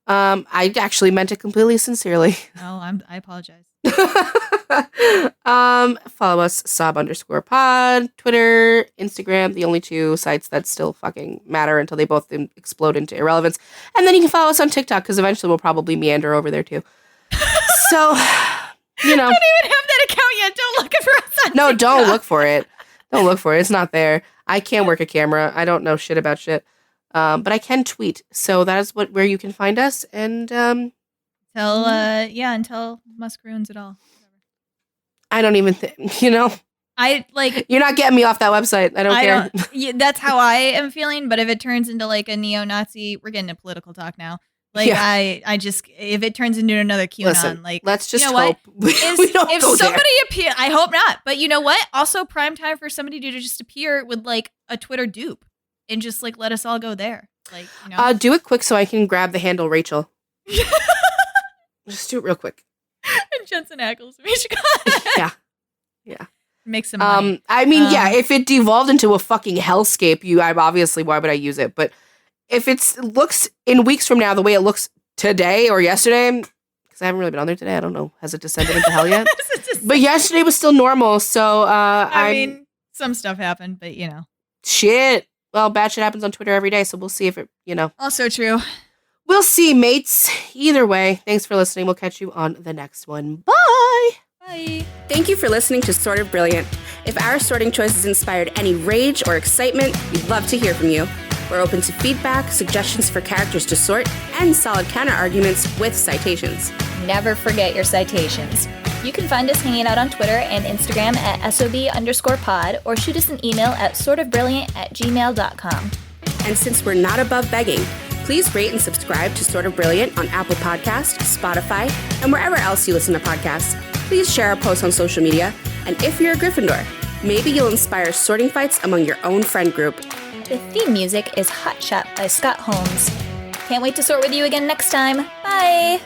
I actually meant it completely sincerely. Oh, I apologize. Follow us, sob_pod, Twitter, Instagram, the only 2 sites that still fucking matter until they both explode into irrelevance. And then you can follow us on TikTok because eventually we'll probably meander over there too. So, I don't even have that account yet. Don't look for us on TikTok. Don't look for it. Don't look for it. It's not there. I can't work a camera. I don't know shit about shit. But I can tweet. So that is where you can find us. And until Musk ruins it all. I don't even think, I like you're not getting me off that website. I don't care. That's how I am feeling. But if it turns into like a neo-Nazi, we're getting into political talk now. Like I just if it turns into another QAnon, listen, like let's just hope we don't if go somebody there. appear, I hope not. But you know what? Also, prime time for somebody to just appear with like a Twitter dupe and just like let us all go there. Like do it quick so I can grab the handle Rachel. Just do it real quick. And Jensen Ackles. Yeah. Make some money. I mean, if it devolved into a fucking hellscape, I'm obviously, why would I use it? But if it looks in weeks from now the way it looks today or yesterday, because I haven't really been on there today, I don't know, has it descended into hell yet? But yesterday was still normal, so I mean, some stuff happened, but shit. Well, bad shit happens on Twitter every day, so we'll see if it, Also true. We'll see, mates. Either way, thanks for listening. We'll catch you on the next one. Bye! Bye. Thank you for listening to Sort of Brilliant. If our sorting choices inspired any rage or excitement, we'd love to hear from you. We're open to feedback, suggestions for characters to sort, and solid counter-arguments with citations. Never forget your citations. You can find us hanging out on Twitter and Instagram at SOB_pod or shoot us an email at sortofbrilliant@gmail.com. And since we're not above begging, please rate and subscribe to Sort of Brilliant on Apple Podcasts, Spotify, and wherever else you listen to podcasts. Please share our posts on social media. And if you're a Gryffindor, maybe you'll inspire sorting fights among your own friend group. The theme music is Hot Shot by Scott Holmes. Can't wait to sort with you again next time. Bye!